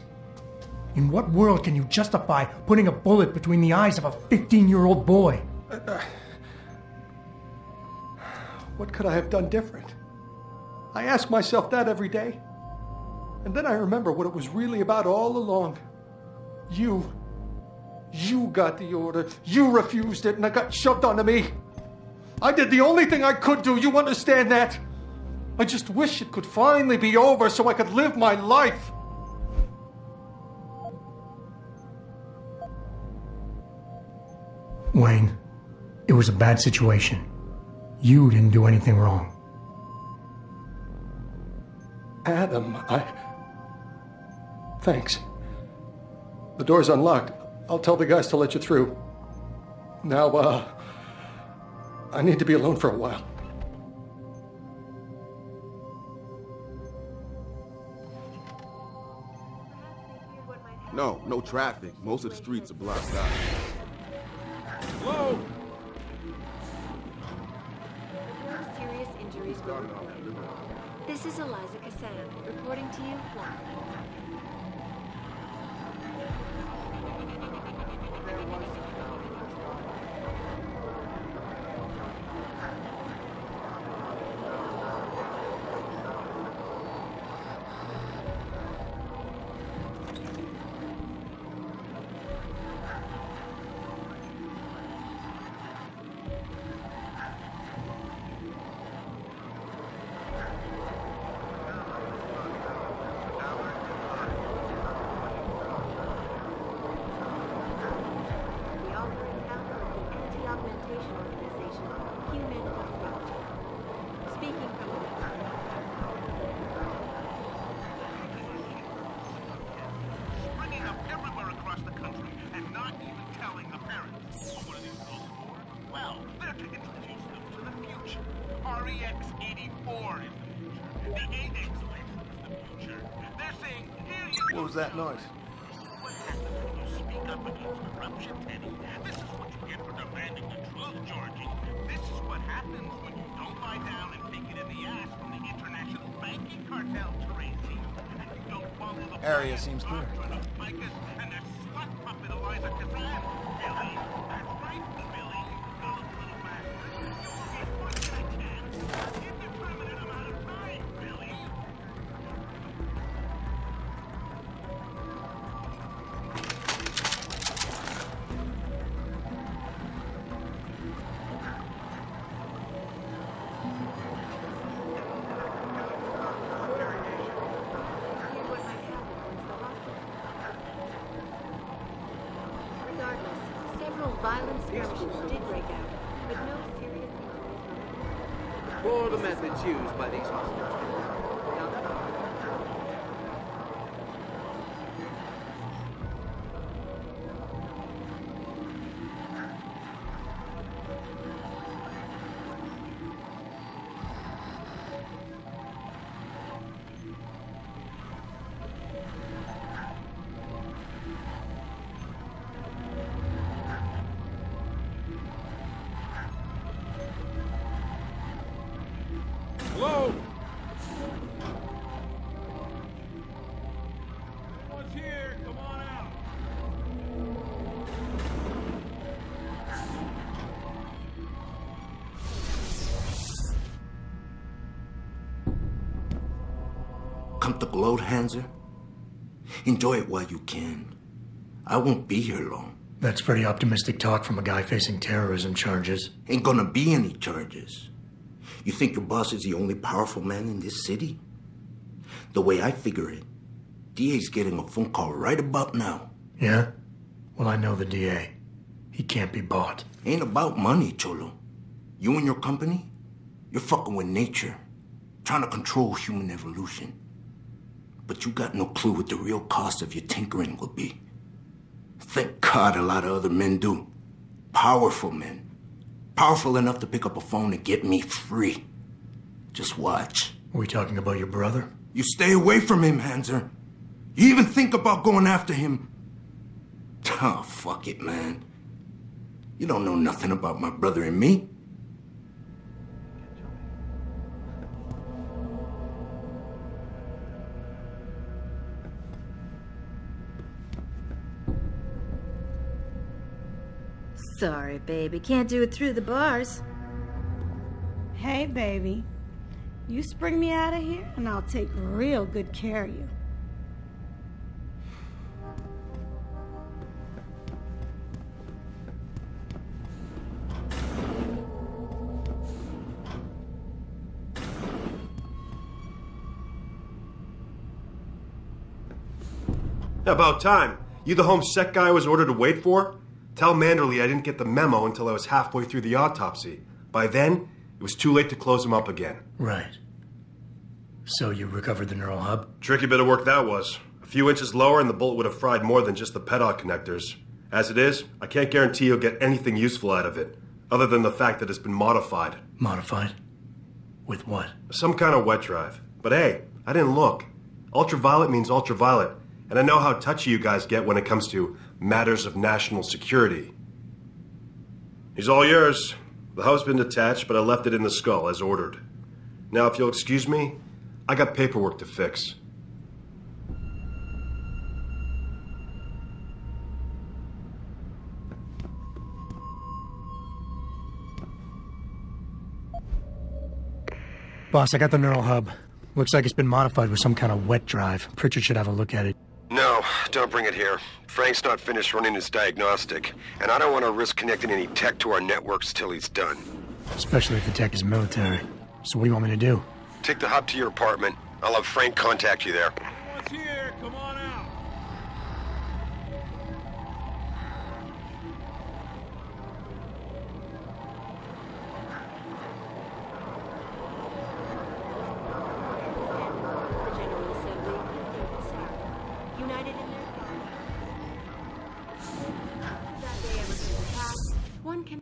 In what world can you justify putting a bullet between the eyes of a 15-year-old boy? What could I have done different? I ask myself that every day. And then I remember what it was really about all along. You. You got the order. You refused it, and it got shoved onto me. I did the only thing I could do. You understand that? I just wish it could finally be over so I could live my life. Wayne, it was a bad situation. You didn't do anything wrong. Adam, Thanks. The door's unlocked. I'll tell the guys to let you through. Now, I need to be alone for a while. No traffic. Most of the streets are blocked out. Whoa! No serious injuries were reported. This is Eliza Cassan, reporting to you live. What was that noise? Speak up against corruption, Teddy. This is what you get for demanding the truth, Georgie. This is what happens when you don't lie down and take it in the ass from the international banking cartel, Tracy. And you don't follow the Area seems clear. And their slut puppet Eliza Kazan. Billy, that's right, Billy. Go, little bastard. Get what I can. Give the permanent amount of time, Billy. Violent skirmishes did break out, but no serious injuries. Deplore the methods used by these hostages. Hello? Everyone's here. Come on out. Come to gloat, Hanser? Enjoy it while you can. I won't be here long. That's pretty optimistic talk from a guy facing terrorism charges. Ain't gonna be any charges. You think your boss is the only powerful man in this city? The way I figure it, DA's getting a phone call right about now. Yeah? Well, I know the DA. He can't be bought. Ain't about money, Cholo. You and your company, you're fucking with nature, trying to control human evolution. But you got no clue what the real cost of your tinkering will be. Thank God a lot of other men do. Powerful men. Powerful enough to pick up a phone and get me free. Just watch. Are we talking about your brother? You stay away from him, Hanser. You even think about going after him. Oh, fuck it, man. You don't know nothing about my brother and me. Sorry, baby. Can't do it through the bars. Hey, baby. You spring me out of here, and I'll take real good care of you. About time. You the home sec guy I was ordered to wait for? Tell Manderley I didn't get the memo until I was halfway through the autopsy. By then, it was too late to close him up again. Right. So you recovered the neural hub? Tricky bit of work that was. A few inches lower and the bullet would have fried more than just the pedal connectors. As it is, I can't guarantee you'll get anything useful out of it, other than the fact that it's been modified. Modified? With what? Some kind of wet drive. But hey, I didn't look. Ultraviolet means ultraviolet, and I know how touchy you guys get when it comes to matters of national security. He's all yours. The hub's been detached, but I left it in the skull, as ordered. Now, if you'll excuse me, I got paperwork to fix. Boss, I got the neural hub. Looks like it's been modified with some kind of wet drive. Pritchard should have a look at it. No, don't bring it here. Frank's not finished running his diagnostic, and I don't want to risk connecting any tech to our networks till he's done. Especially if the tech is military. So what do you want me to do? Take the hub to your apartment. I'll have Frank contact you there. What's here? Come on out. United in their cause. That day ever came to pass, one can...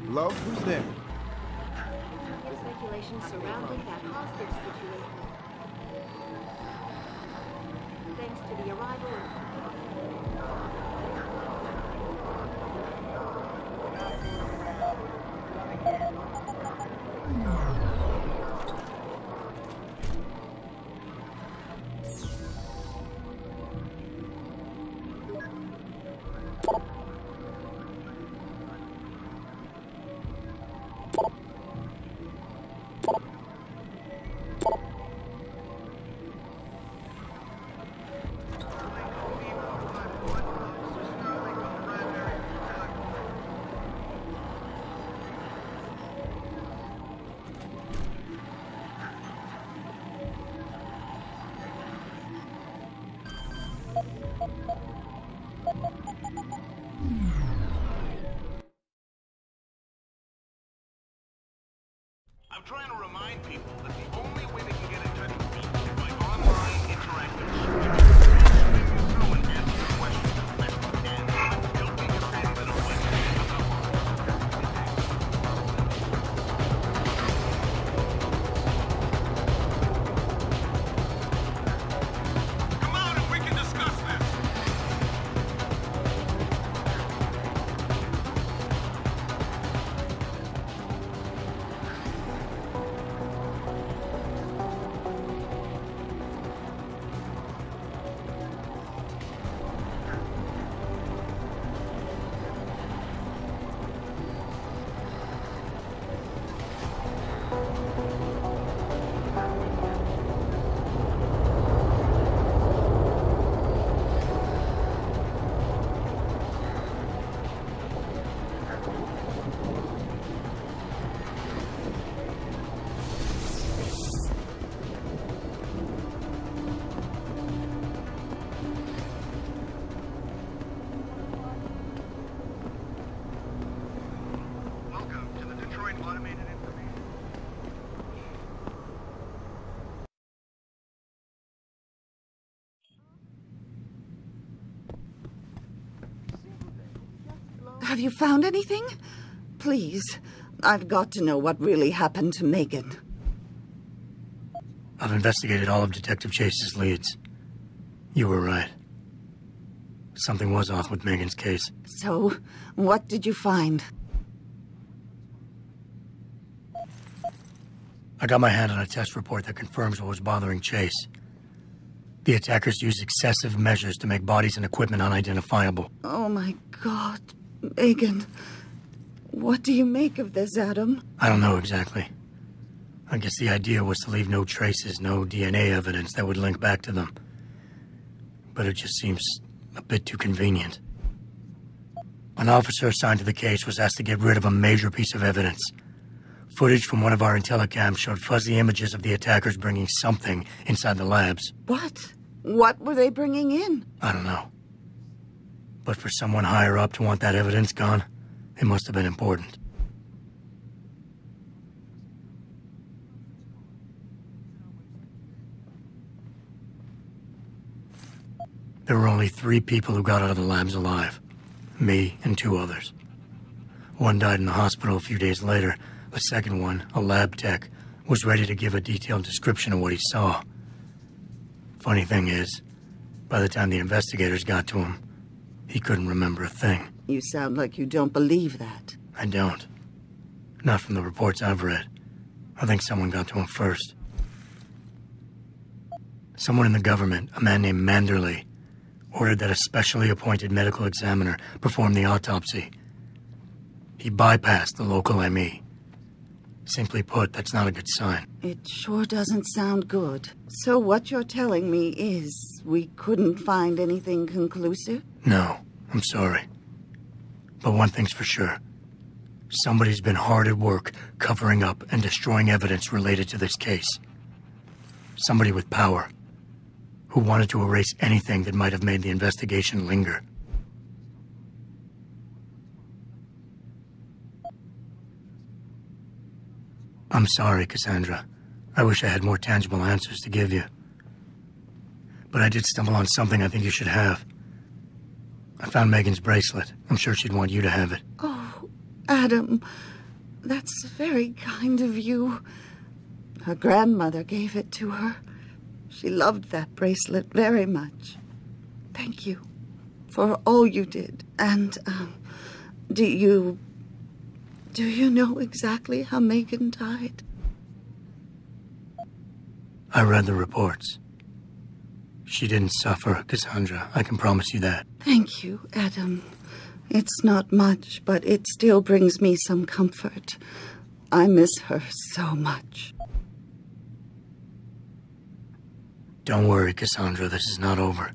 Hello? Who's there? Speculation surrounding that hostage situation. Thanks to the arrival of... I'm trying to remind people that the only way they can get in touch with me is by online interactive through and answer your questions as best you can. Help me get a bit of Come on and we can discuss this. Have you found anything? Please, I've got to know what really happened to Megan. I've investigated all of Detective Chase's leads. You were right. Something was off with Megan's case. So, what did you find? I got my hand on a test report that confirms what was bothering Chase. The attackers used excessive measures to make bodies and equipment unidentifiable. Oh my God, Megan. What do you make of this, Adam? I don't know exactly. I guess the idea was to leave no traces, no DNA evidence that would link back to them. But it just seems a bit too convenient. An officer assigned to the case was asked to get rid of a major piece of evidence. Footage from one of our intellicams showed fuzzy images of the attackers bringing something inside the labs. What? What were they bringing in? I don't know. But for someone higher up to want that evidence gone, it must have been important. There were only 3 people who got out of the labs alive. Me and 2 others. One died in the hospital a few days later. The second one, a lab tech, was ready to give a detailed description of what he saw. Funny thing is, by the time the investigators got to him, he couldn't remember a thing. You sound like you don't believe that. I don't. Not from the reports I've read. I think someone got to him first. Someone in the government, a man named Manderley, ordered that a specially appointed medical examiner perform the autopsy. He bypassed the local ME. Simply put, that's not a good sign. It sure doesn't sound good. So what you're telling me is we couldn't find anything conclusive? No, I'm sorry. But one thing's for sure. Somebody's been hard at work covering up and destroying evidence related to this case. Somebody with power, who wanted to erase anything that might have made the investigation linger. I'm sorry, Cassandra. I wish I had more tangible answers to give you. But I did stumble on something I think you should have. I found Megan's bracelet. I'm sure she'd want you to have it. Oh, Adam, that's very kind of you. Her grandmother gave it to her. She loved that bracelet very much. Thank you for all you did. And, do you know exactly how Megan died? I read the reports. She didn't suffer, Cassandra. I can promise you that. Thank you, Adam. It's not much, but it still brings me some comfort. I miss her so much. Don't worry, Cassandra. This is not over.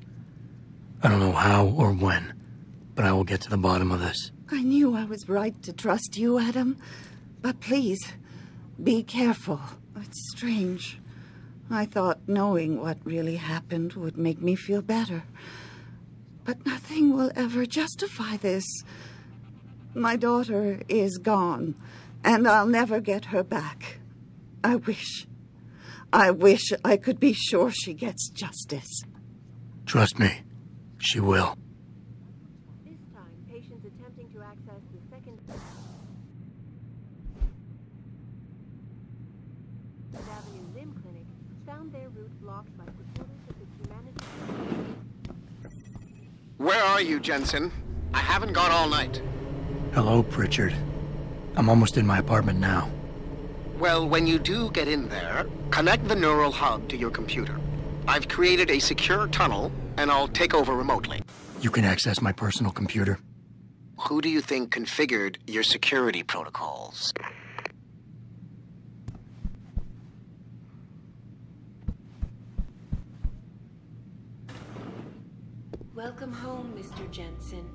I don't know how or when, but I will get to the bottom of this. I knew I was right to trust you, Adam. But please, be careful. It's strange. I thought knowing what really happened would make me feel better. But nothing will ever justify this. My daughter is gone, and I'll never get her back. I wish I could be sure she gets justice. Trust me, she will. This time, patients attempting to access the second Avenue Limb Clinic found their route blocked by supporters of the Humanity. Where are you, Jensen? I haven't gone all night. Hello, Pritchard. I'm almost in my apartment now. Well, when you do get in there, connect the neural hub to your computer. I've created a secure tunnel, and I'll take over remotely. You can access my personal computer. Who do you think configured your security protocols? Welcome home, Mr. Jensen.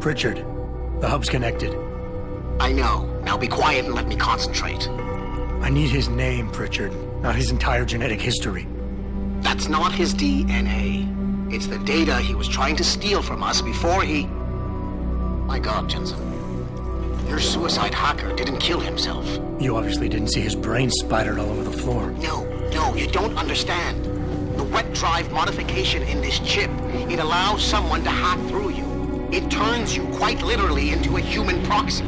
Pritchard, the hub's connected. I know. Now be quiet and let me concentrate. I need his name, Pritchard, not his entire genetic history. That's not his DNA. It's the data he was trying to steal from us before he... My God, Jensen. Your suicide hacker didn't kill himself. You obviously didn't see his brain splattered all over the floor. No, you don't understand. The wet drive modification in this chip, it allows someone to hack through you. It turns you quite literally into a human proxy.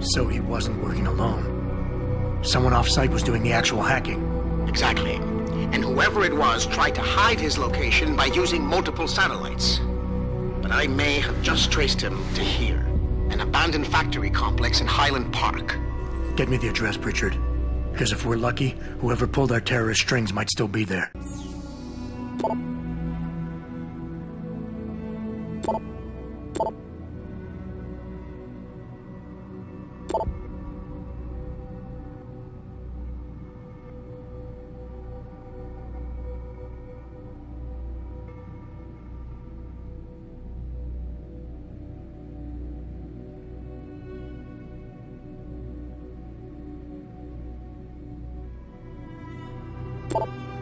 So he wasn't working alone. Someone off-site was doing the actual hacking. Exactly. And whoever it was tried to hide his location by using multiple satellites. But I may have just traced him to here, an abandoned factory complex in Highland Park. Get me the address, Pritchard. Because if we're lucky, whoever pulled our terrorist strings might still be there. you